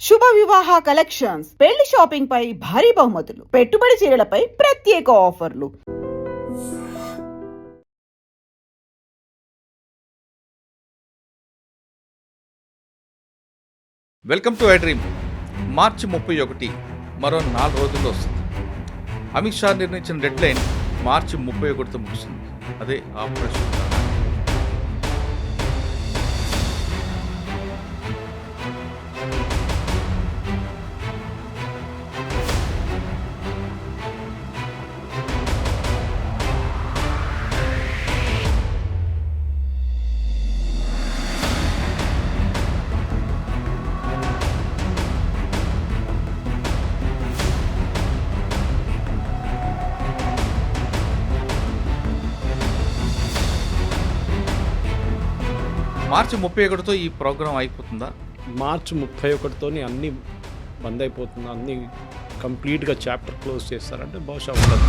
శుభ వివాహ కలెక్షన్స్, పెళ్లి షాపింగ్ పై భారీ బహుమతులు, పెట్టుబడి చీరలపై ప్రత్యేక ఆఫర్లు. Welcome to I dream. March 31 మరో 4 రోజుల్లో వస్తుంది. అమిత్ షా నిర్ణయించిన డెడ్ లైన్ మార్చి 31తో ముగిసింది. అదే ఆపరేషన్. మార్చి 31తో ఈ ప్రోగ్రాం అయిపోతుందా? మార్చి 31తో అన్నీ బంద్ అయిపోతుంది, అన్నీ కంప్లీట్గా చాప్టర్ క్లోజ్ చేస్తారంటే బహుశా ఉండదు.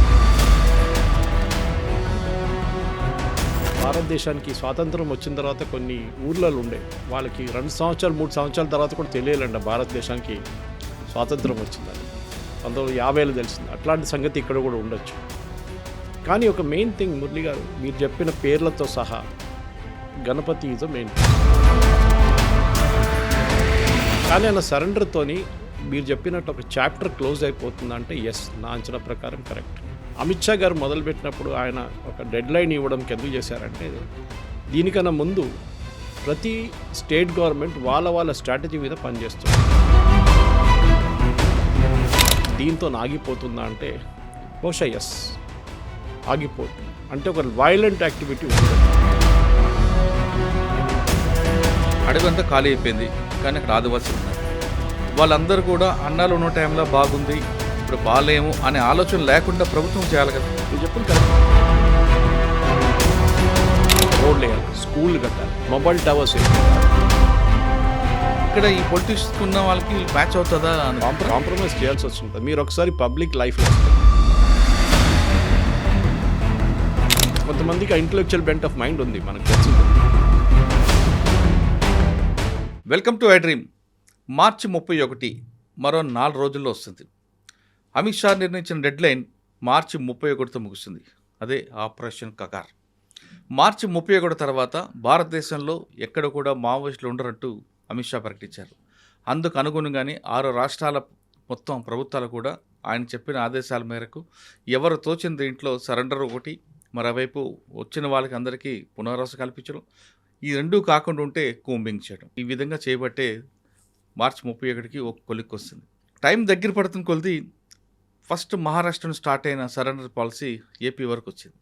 భారతదేశానికి స్వాతంత్రం వచ్చిన తర్వాత కొన్ని ఊర్లలో ఉండే వాళ్ళకి 2 సంవత్సరాలు 3 సంవత్సరాల తర్వాత కూడా తెలియాలంట భారతదేశానికి స్వాతంత్రం వచ్చిందని. 1950లో తెలిసింది. అట్లాంటి సంగతి ఇక్కడ కూడా ఉండొచ్చు. కానీ ఒక మెయిన్ థింగ్ మురళి గారు, మీరు చెప్పిన పేర్లతో సహా గణపతి ఈజ్ అ మెయిన్. కానీ ఆయన సరెండర్తోని మీరు చెప్పినట్టు ఒక చాప్టర్ క్లోజ్ అయిపోతుందంటే ఎస్, నా అంచనా ప్రకారం కరెక్ట్. అమిత్ షా గారు మొదలుపెట్టినప్పుడు ఆయన ఒక డెడ్ లైన్ ఇవ్వడంకి ఎందుకు చేశారంటే, దీనికన్నా ముందు ప్రతి స్టేట్ గవర్నమెంట్ వాళ్ళ స్ట్రాటజీ మీద పనిచేస్తుంది. దీంతో ఆగిపోతుందా అంటే బహుశా ఎస్, ఆగిపోతుంది. అంటే ఒక వైలెంట్ యాక్టివిటీ ఉంటుంది. అడవంతా ఖాళీ అయిపోయింది, కానీ అక్కడ ఆదివాసులు ఉన్నారు. వాళ్ళందరూ కూడా అన్నాలు ఉన్న టైంలో బాగుంది, ఇప్పుడు బాగాలేము అనే ఆలోచన లేకుండా ప్రభుత్వం చేయాలి కదా. మీరు చెప్పింది కరెక్ట్. రోడ్లు వేయాలి, స్కూళ్ళు కట్టాలి, మొబైల్ టవర్స్ వేయాలి. ఇక్కడ ఈ పొలిటిక్స్ ఉన్న వాళ్ళకి మ్యాచ్ అవుతుందా అని కాంప్రమైజ్ చేయాల్సి వస్తుంది. మీరు ఒకసారి పబ్లిక్ లైఫ్లో కొంతమందికి ఇంటలెక్చువల్ బెంట్ ఆఫ్ మైండ్ ఉంది, మనకు తెలిసింది. Welcome to I dream. March 31 మరో 4 రోజుల్లో వస్తుంది. అమిత్ షా నిర్ణయించిన డెడ్ లైన్ మార్చి 31తో ముగిసింది. అదే ఆపరేషన్ కగార్. మార్చి 31 తర్వాత భారతదేశంలో ఎక్కడ కూడా మావోయిస్టులు ఉండరంటూ అమిత్ షా ప్రకటించారు. అందుకు అనుగుణంగానే 6 రాష్ట్రాల మొత్తం ప్రభుత్వాలు కూడా ఆయన చెప్పిన ఆదేశాల మేరకు ఎవరు తోచిన దీంట్లో సరెండర్ ఒకటి, మరోవైపు వచ్చిన వాళ్ళకి అందరికీ పునరావాస కల్పించడం, ఈ రెండూ కాకుండా ఉంటే కూంబింగ్ చేయడం, ఈ విధంగా చేయబట్టే మార్చి 31కి ఒక కొలిక్కి వస్తుంది. టైం దగ్గర పడుతున్న కొలిది ఫస్ట్ మహారాష్ట్రను స్టార్ట్ అయిన సరెండర్ పాలసీ ఏపీ వరకు వచ్చింది.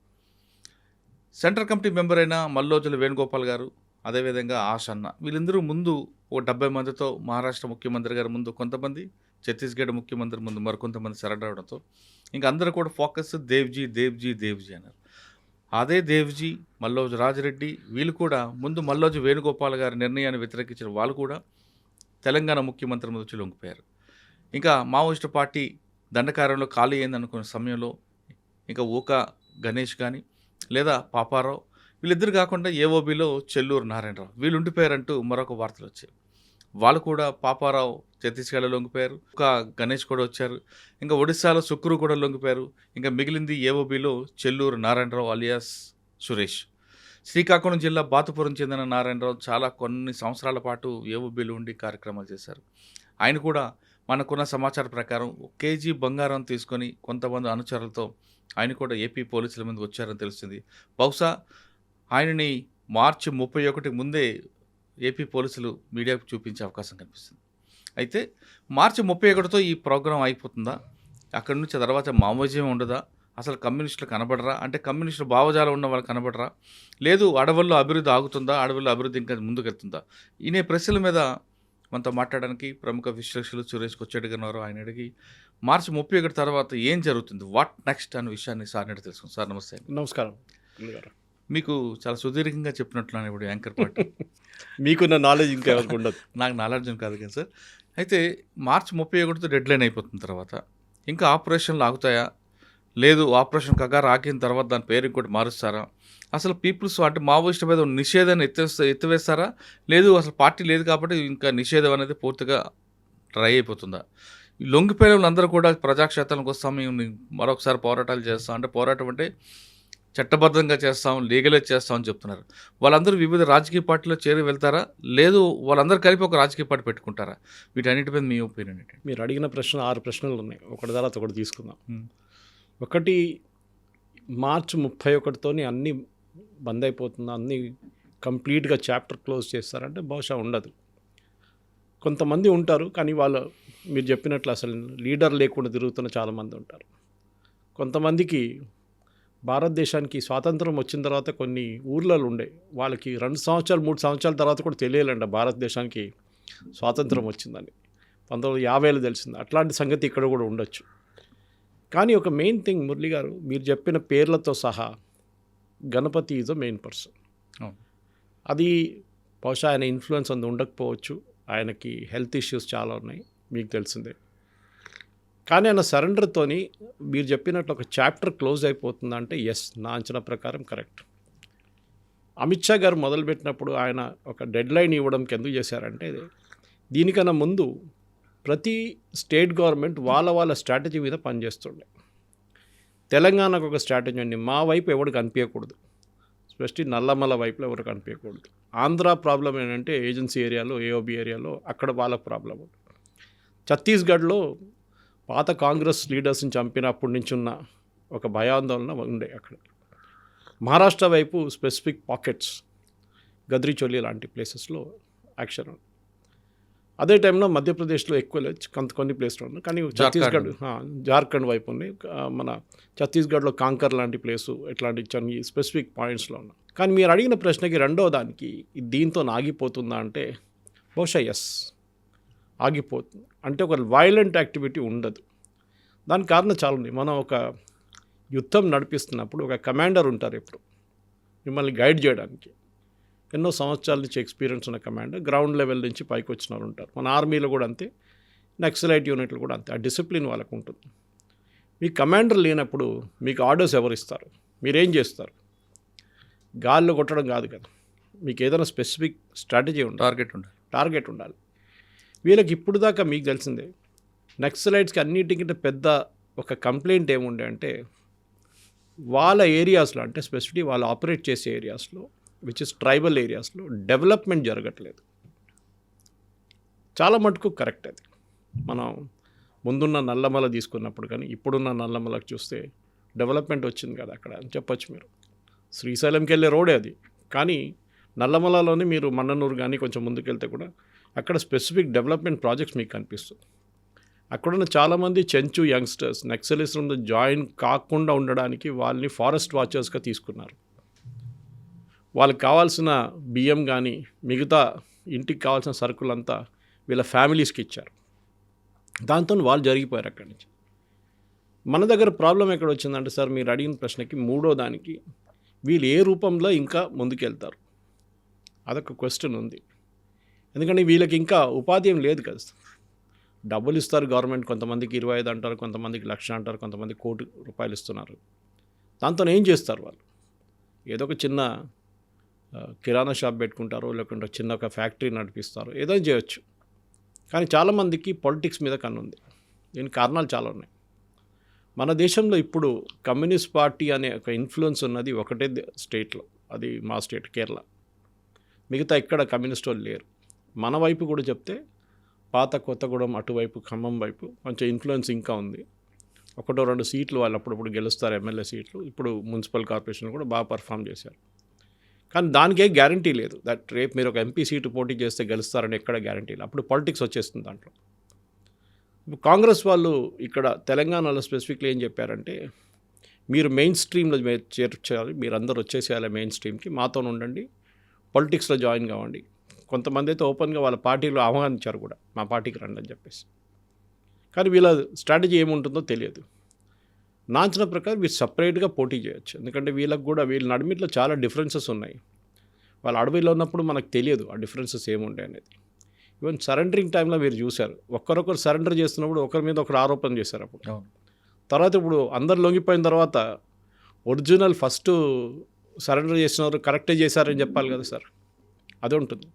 సెంట్రల్ కమిటీ మెంబర్ అయిన మల్లోజుల వేణుగోపాల్ గారు, అదేవిధంగా ఆశన్న, వీళ్ళందరూ ముందు ఓ 70 మందితో మహారాష్ట్ర ముఖ్యమంత్రి గారి ముందు కొంతమంది, ఛత్తీస్గఢ్ ముఖ్యమంత్రి ముందు మరికొంతమంది సరెండర్ అవడంతో ఇంకా అందరూ కూడా ఫోకస్ దేవ్జీ అన్నారు. అదే దేవ్జీ, మల్లోజు రాజిరెడ్డి వీళ్ళు కూడా ముందు మల్లోజు వేణుగోపాల్ గారి నిర్ణయాన్ని వ్యతిరేకించిన వాళ్ళు కూడా తెలంగాణ ముఖ్యమంత్రి ముందు వచ్చి లొంగిపోయారు. ఇంకా మావోయిస్టు పార్టీ దండకార్యంలో ఖాళీ అయింది అనుకున్న సమయంలో ఇంకా ఊకా గణేష్ కానీ లేదా పాపారావు, వీళ్ళిద్దరు కాకుండా ఏఓబీలో చెల్లూరు నారాయణరావు వీళ్ళు ఉండిపోయారంటూ మరొక వార్తలు వచ్చాయి. వాళ్ళు కూడా, పాపారావు ఛత్తీస్గఢ్లో లొంగిపోయారు, ఇంకా గణేష్ కూడా వచ్చారు, ఇంకా ఒడిశాలో సుక్రు కూడా లొంగిపోయారు. ఇంకా మిగిలింది ఏఓబీలో చెల్లూరు నారాయణరావు అలియాస్ సురేష్. శ్రీకాకుళం జిల్లా బాతుపురం చెందిన నారాయణరావు చాలా కొన్ని సంవత్సరాల పాటు ఏఓబీలో ఉండి కార్యక్రమాలు చేశారు. ఆయన కూడా మనకున్న సమాచారం ప్రకారం 1 కేజీ బంగారం తీసుకొని కొంతమంది అనుచరులతో ఆయన కూడా ఏపీ పోలీసుల ముందు వచ్చారని తెలిసింది. బహుశా ఆయనని మార్చి 31 ముందే ఏపీ పోలీసులు మీడియాకు చూపించే అవకాశం కనిపిస్తుంది. అయితే మార్చి 31తో ఈ ప్రోగ్రాం అయిపోతుందా? అక్కడి నుంచి తర్వాత మావోయిజం ఉండదా? అసలు కమ్యూనిస్టులు కనబడరా? అంటే కమ్యూనిస్టులు భావజాలం ఉన్న వాళ్ళు కనబడరా? లేదు అడవుల్లో అభివృద్ధి ఆగుతుందా? అడవుల్లో అభివృద్ధి ఇంకా ముందుకెళ్తుందా? ఈయన ప్రశ్నల మీద మనతో మాట్లాడడానికి ప్రముఖ విశ్లేషకులు సురేష్ కొచ్చేటి గారు ఆయన అడిగి మార్చి 31 తర్వాత ఏం జరుగుతుంది, వాట్ నెక్స్ట్ అనే విషయాన్ని సార్ అడిగి తెలుసుకుంది. సార్ నమస్తే. నమస్కారం. మీకు చాలా సుదీర్ఘంగా చెప్పినట్లున్నాను ఇప్పుడు యాంకర్ పార్టీ. మీకున్న నాలెడ్జ్ ఇంకా ఎవరికి ఉండదు. నాకు నాలెడ్జ్ కాదు కదా సార్. అయితే మార్చి 31తో డెడ్ లైన్ అయిపోతున్న తర్వాత ఇంకా ఆపరేషన్లు ఆగుతాయా? లేదు ఆపరేషన్ కగార్ ఆగిన తర్వాత దాని పేరు ఇంకోటి మారుస్తారా? అసలు పీపుల్స్ అంటే మావోయిస్టు మీద నిషేధాన్ని ఎత్తివేస్తారా? లేదు అసలు పార్టీ లేదు కాబట్టి ఇంకా నిషేధం అనేది పూర్తిగా డ్రై అయిపోతుందా? ఈ లొంగిపోయిన వాళ్ళందరూ కూడా ప్రజాక్షేత్రానికి వస్తాం, మేము మరొకసారి పోరాటాలు చేస్తాం అంటే, పోరాటం అంటే చట్టబద్ధంగా చేస్తాం, లీగలైజ్ చేస్తాం అని చెప్తున్నారు. వాళ్ళందరూ వివిధ రాజకీయ పార్టీలో చేరి వెళ్తారా? లేదు వాళ్ళందరూ కలిపి ఒక రాజకీయ పార్టీ పెట్టుకుంటారా? వీటన్నిటి మీద మీ ఒపీనియన్ ఏంటి? మీరు అడిగిన ప్రశ్న 6 ప్రశ్నలు ఉన్నాయి, ఒకటి తర్వాత ఒకటి తీసుకుందాం. ఉమ్. ఒకటి, మార్చి 31తోని అన్నీ బంద్ అయిపోతుందా, అన్నీ కంప్లీట్గా చాప్టర్ క్లోజ్ చేస్తారంటే బహుశా ఉండదు. కొంతమంది ఉంటారు, కానీ వాళ్ళు మీరు చెప్పినట్లు అసలు లీడర్ లేకుండా తిరుగుతున్న చాలామంది ఉంటారు. కొంతమందికి భారతదేశానికి స్వాతంత్రం వచ్చిన తర్వాత కొన్ని ఊర్లలో ఉండే వాళ్ళకి 2 సంవత్సరాలు 3 సంవత్సరాల తర్వాత కూడా తెలియాలంట భారతదేశానికి స్వాతంత్రం వచ్చిందని. 1950లో తెలిసింది. అట్లాంటి సంగతి ఇక్కడ కూడా ఉండొచ్చు. కానీ ఒక మెయిన్ థింగ్ మురళి గారు, మీరు చెప్పిన పేర్లతో సహా గణపతి ఈజ్ అ మెయిన్ పర్సన్. అవును. అది బహుశా ఆయన ఇన్ఫ్లుయెన్స్ అందు ఉండకపోవచ్చు, ఆయనకి హెల్త్ ఇష్యూస్ చాలా ఉన్నాయి, మీకు తెలిసిందే. కానీ ఆయన సరెండర్తోని మీరు చెప్పినట్లు ఒక చాప్టర్ క్లోజ్ అయిపోతుందంటే ఎస్, నా అంచనా ప్రకారం కరెక్ట్. అమిత్ షా గారు మొదలుపెట్టినప్పుడు ఆయన ఒక డెడ్ లైన్ ఇవ్వడంకి ఎందుకు చేశారంటే, దీనికన్నా ముందు ప్రతి స్టేట్ గవర్నమెంట్ వాళ్ళ స్ట్రాటజీ మీద పనిచేస్తుండే. తెలంగాణకు ఒక స్ట్రాటజీ అండి, మా వైపు ఎవరికి కనిపించకూడదు, స్పెషల్లీ నల్లమల వైపులో ఎవరికి కనిపించకూడదు. ఆంధ్ర ప్రాబ్లం ఏంటంటే ఏజెన్సీ ఏరియాలో, ఏఓబి ఏరియాలో అక్కడ వాళ్ళ ప్రాబ్లం. ఛత్తీస్గఢ్లో పాత కాంగ్రెస్ లీడర్స్ని చంపినప్పటి నుంచి ఉన్న ఒక భయాందోళన ఉండే అక్కడ. మహారాష్ట్ర వైపు స్పెసిఫిక్ పాకెట్స్, గద్రిచౌలి లాంటి ప్లేసెస్లో యాక్షన్ ఉంది. అదే టైంలో మధ్యప్రదేశ్లో ఎక్కువ లేదు, కొన్ని ప్లేస్లో ఉన్నాయి. కానీ ఛత్తీస్గఢ్, జార్ఖండ్ వైపు ఉంది. మన ఛత్తీస్గఢ్లో కాంకర్ లాంటి ప్లేసు, ఇట్లాంటి కొన్ని స్పెసిఫిక్ పాయింట్స్లో ఉన్నాయి. కానీ మీరు అడిగిన ప్రశ్నకి రెండో దానికి, దీంతో ఆగిపోతుందా అంటే బహుశా ఎస్, ఆగిపోతుంది. అంటే ఒక వైలెంట్ యాక్టివిటీ ఉండదు. దానికి కారణం చాలా ఉంది. మనం ఒక యుద్ధం నడిపిస్తున్నప్పుడు ఒక కమాండర్ ఉంటారు ఎప్పుడు మిమ్మల్ని గైడ్ చేయడానికి. ఎన్నో సంవత్సరాల నుంచి ఎక్స్పీరియన్స్ ఉన్న కమాండర్, గ్రౌండ్ లెవెల్ నుంచి పైకి వచ్చిన వాళ్ళు ఉంటారు. మన ఆర్మీలో కూడా అంతే, నక్సలైట్ యూనిట్లు కూడా అంతే. ఆ డిసిప్లిన్ వాళ్ళకు ఉంటుంది. మీ కమాండర్ లేనప్పుడు మీకు ఆర్డర్స్ ఎవరు ఇస్తారు, మీరేం చేస్తారు? గాల్లో కొట్టడం కాదు కదా, మీకు ఏదైనా స్పెసిఫిక్ స్ట్రాటజీ ఉండాలి, టార్గెట్ ఉండాలి. వీళ్ళకి ఇప్పుడు దాకా మీకు తెలిసిందే, నక్సలైట్స్కి అన్నిటికంటే పెద్ద ఒక కంప్లైంట్ ఏముండే అంటే, వాళ్ళ ఏరియాస్లో, అంటే స్పెసిఫిక్లీ వాళ్ళు ఆపరేట్ చేసే ఏరియాస్లో, విచ్ ఇస్ ట్రైబల్ ఏరియాస్లో డెవలప్మెంట్ జరగట్లేదు. చాలా మటుకు కరెక్ట్ అది. మనం ముందున్న నల్లమల తీసుకున్నప్పుడు కానీ ఇప్పుడున్న నల్లమలకు చూస్తే డెవలప్మెంట్ వచ్చింది కదా అక్కడ అని చెప్పొచ్చు. మీరు శ్రీశైలంకి వెళ్ళే రోడే అది. కానీ నల్లమలలోనే మీరు మన్ననూరు కానీ కొంచెం ముందుకెళ్తే కూడా అక్కడ స్పెసిఫిక్ డెవలప్మెంట్ ప్రాజెక్ట్స్ మీకు కనిపిస్తుంది. అక్కడున్న చాలామంది చెంచు యంగ్స్టర్స్ నక్సలిజంలో జాయిన్ కాకుండా ఉండడానికి వాళ్ళని ఫారెస్ట్ వాచర్స్గా తీసుకున్నారు. వాళ్ళకి కావాల్సిన బియ్యం కానీ మిగతా ఇంటికి కావాల్సిన సరుకులంతా వీళ్ళ ఫ్యామిలీస్కి ఇచ్చారు. దాంతో వాళ్ళు జరిగిపోయారు అక్కడి నుంచి. మన దగ్గర ప్రాబ్లం ఎక్కడ వచ్చిందంటే సార్, మీరు అడిగిన ప్రశ్నకి మూడో దానికి, వీళ్ళు ఏ రూపంలో ఇంకా ముందుకెళ్తారు అదొక క్వశ్చన్ ఉంది. ఎందుకంటే వీళ్ళకి ఇంకా ఉపాధి ఏం లేదు కదా. డబ్బులు ఇస్తారు గవర్నమెంట్, కొంతమందికి 25 అంటారు, కొంతమందికి 1,00,000 అంటారు, కొంతమంది ₹1,00,00,000 ఇస్తున్నారు. దాంతో ఏం చేస్తారు వాళ్ళు? ఏదో ఒక చిన్న కిరాణా షాప్ పెట్టుకుంటారు, లేకుంటే చిన్న ఒక ఫ్యాక్టరీ నడిపిస్తారు, ఏదో చేయొచ్చు. కానీ చాలామందికి పొలిటిక్స్ మీద కన్నుంది. దీనికి కారణాలు చాలా ఉన్నాయి. మన దేశంలో ఇప్పుడు కమ్యూనిస్ట్ పార్టీ అనే ఒక ఇన్ఫ్లుయెన్స్ ఉన్నది ఒకటే స్టేట్లో, అది మా స్టేట్ కేరళ. మిగతా ఇక్కడ కమ్యూనిస్ట్ వాళ్ళు లేరు. మన వైపు కూడా చెప్తే పాత కొత్తగూడెం అటువైపు ఖమ్మం వైపు కొంచెం ఇన్ఫ్లుయెన్స్ ఇంకా ఉంది. 1-2 సీట్లు వాళ్ళు అప్పుడప్పుడు గెలుస్తారు, ఎమ్మెల్యే సీట్లు. ఇప్పుడు మున్సిపల్ కార్పొరేషన్ కూడా బాగా పర్ఫామ్ చేశారు. కానీ దానికే గ్యారంటీ లేదు దట్ రేపు మీరు ఒక ఎంపీ సీటు పోటీ చేస్తే గెలుస్తారని ఎక్కడ గ్యారంటీ లేదు. అప్పుడు పాలిటిక్స్ వచ్చేస్తుంది దాంట్లో. ఇప్పుడు కాంగ్రెస్ వాళ్ళు ఇక్కడ తెలంగాణలో స్పెసిఫిక్లీ ఏం చెప్పారంటే, మీరు మెయిన్ స్ట్రీమ్లో చేర్చాలి, మీరు అందరూ వచ్చేసేయాలి మెయిన్ స్ట్రీమ్కి, మాతో ఉండండి, పొలిటిక్స్లో జాయిన్ కావండి. కొంతమంది అయితే ఓపెన్గా వాళ్ళ పార్టీలో ఆహ్వానించారు కూడా, మా పార్టీకి రండి అని చెప్పేసి. కానీ వీళ్ళ స్ట్రాటజీ ఏముంటుందో తెలియదు. నా అంచనా ప్రకారం వీళ్ళు సపరేట్గా పోటీ చేయొచ్చు. ఎందుకంటే వీళ్ళకి కూడా వీళ్ళ నడిమిట్లో చాలా డిఫరెన్సెస్ ఉన్నాయి. వాళ్ళ అడవిలో ఉన్నప్పుడు మనకు తెలియదు ఆ డిఫరెన్సెస్ ఏముంటాయి అనేది. ఈవెన్ సరెండరింగ్ టైంలో మీరు చూశారు, ఒకరొకరు సరెండర్ చేస్తున్నప్పుడు ఒకరి మీద ఒకరు ఆరోపణ చేశారు. అప్పుడు తర్వాత ఇప్పుడు అందరు లొంగిపోయిన తర్వాత ఒరిజినల్ ఫస్ట్ సరెండర్ చేసినారు కరెక్టే చేశారని చెప్పాలి కదా సార్, అదే ఉంటుంది.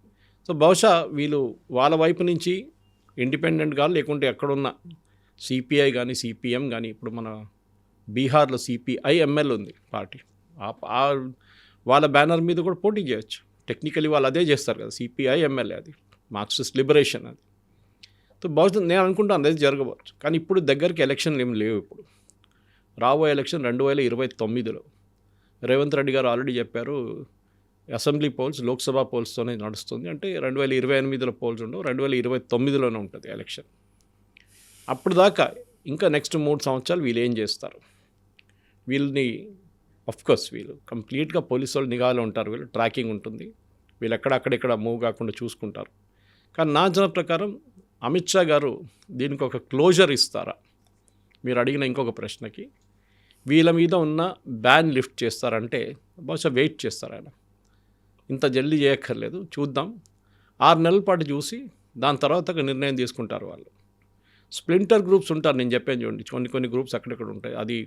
సో బహుశా వీళ్ళు వాళ్ళ వైపు నుంచి ఇండిపెండెంట్గా లేకుంటే ఎక్కడున్న సిపిఐ కానీ సిపిఎం కానీ ఇప్పుడు మన బీహార్లో సిపిఐఎంఎల్ ఉంది పార్టీ వాళ్ళ బ్యానర్ మీద కూడా పోటీ చేయొచ్చు. టెక్నికలీ వాళ్ళు అదే చేస్తారు కదా, సిపిఐఎంఎల్ అది మార్క్సిస్ట్ లిబరేషన్ అది. సో బహుశా నేను అనుకుంటాను అదే జరగవచ్చు. కానీ ఇప్పుడు దగ్గరికి ఎలక్షన్లు ఏం లేవు. ఇప్పుడు రాబోయే ఎలక్షన్ 2029లో రేవంత్ రెడ్డి గారు ఆల్రెడీ చెప్పారు అసెంబ్లీ పోల్స్ లోక్సభ పోల్స్తోనే నడుస్తుంది. అంటే 2028లో పోల్స్ ఉండవు, 2029లోనే ఉంటుంది ఎలక్షన్. అప్పుడు దాకా ఇంకా నెక్స్ట్ 3 సంవత్సరాలు వీళ్ళు ఏం చేస్తారు? వీళ్ళని కోర్స్ వీళ్ళు కంప్లీట్గా పోలీసు వాళ్ళు నిఘాలో ఉంటారు, వీళ్ళు ట్రాకింగ్ ఉంటుంది, వీళ్ళు అక్కడెక్కడ మూవ్ కాకుండా చూసుకుంటారు. కానీ నా జన ప్రకారం అమిత్ షా గారు దీనికి ఒక క్లోజర్ ఇస్తారా? మీరు అడిగిన ఇంకొక ప్రశ్నకి వీళ్ళ మీద ఉన్న బ్యాన్ లిఫ్ట్ చేస్తారంటే బహుశా వెయిట్ చేస్తారు ఆయన. ఇంత జల్దీ చేయక్కర్లేదు, చూద్దాం 6 నెలల పాటు చూసి దాని తర్వాత ఒక నిర్ణయం తీసుకుంటారు వాళ్ళు. స్ప్లింటర్ గ్రూప్స్ ఉంటారు, నేను చెప్పాను చూడండి, కొన్ని గ్రూప్స్ అక్కడెక్కడ ఉంటాయి. అది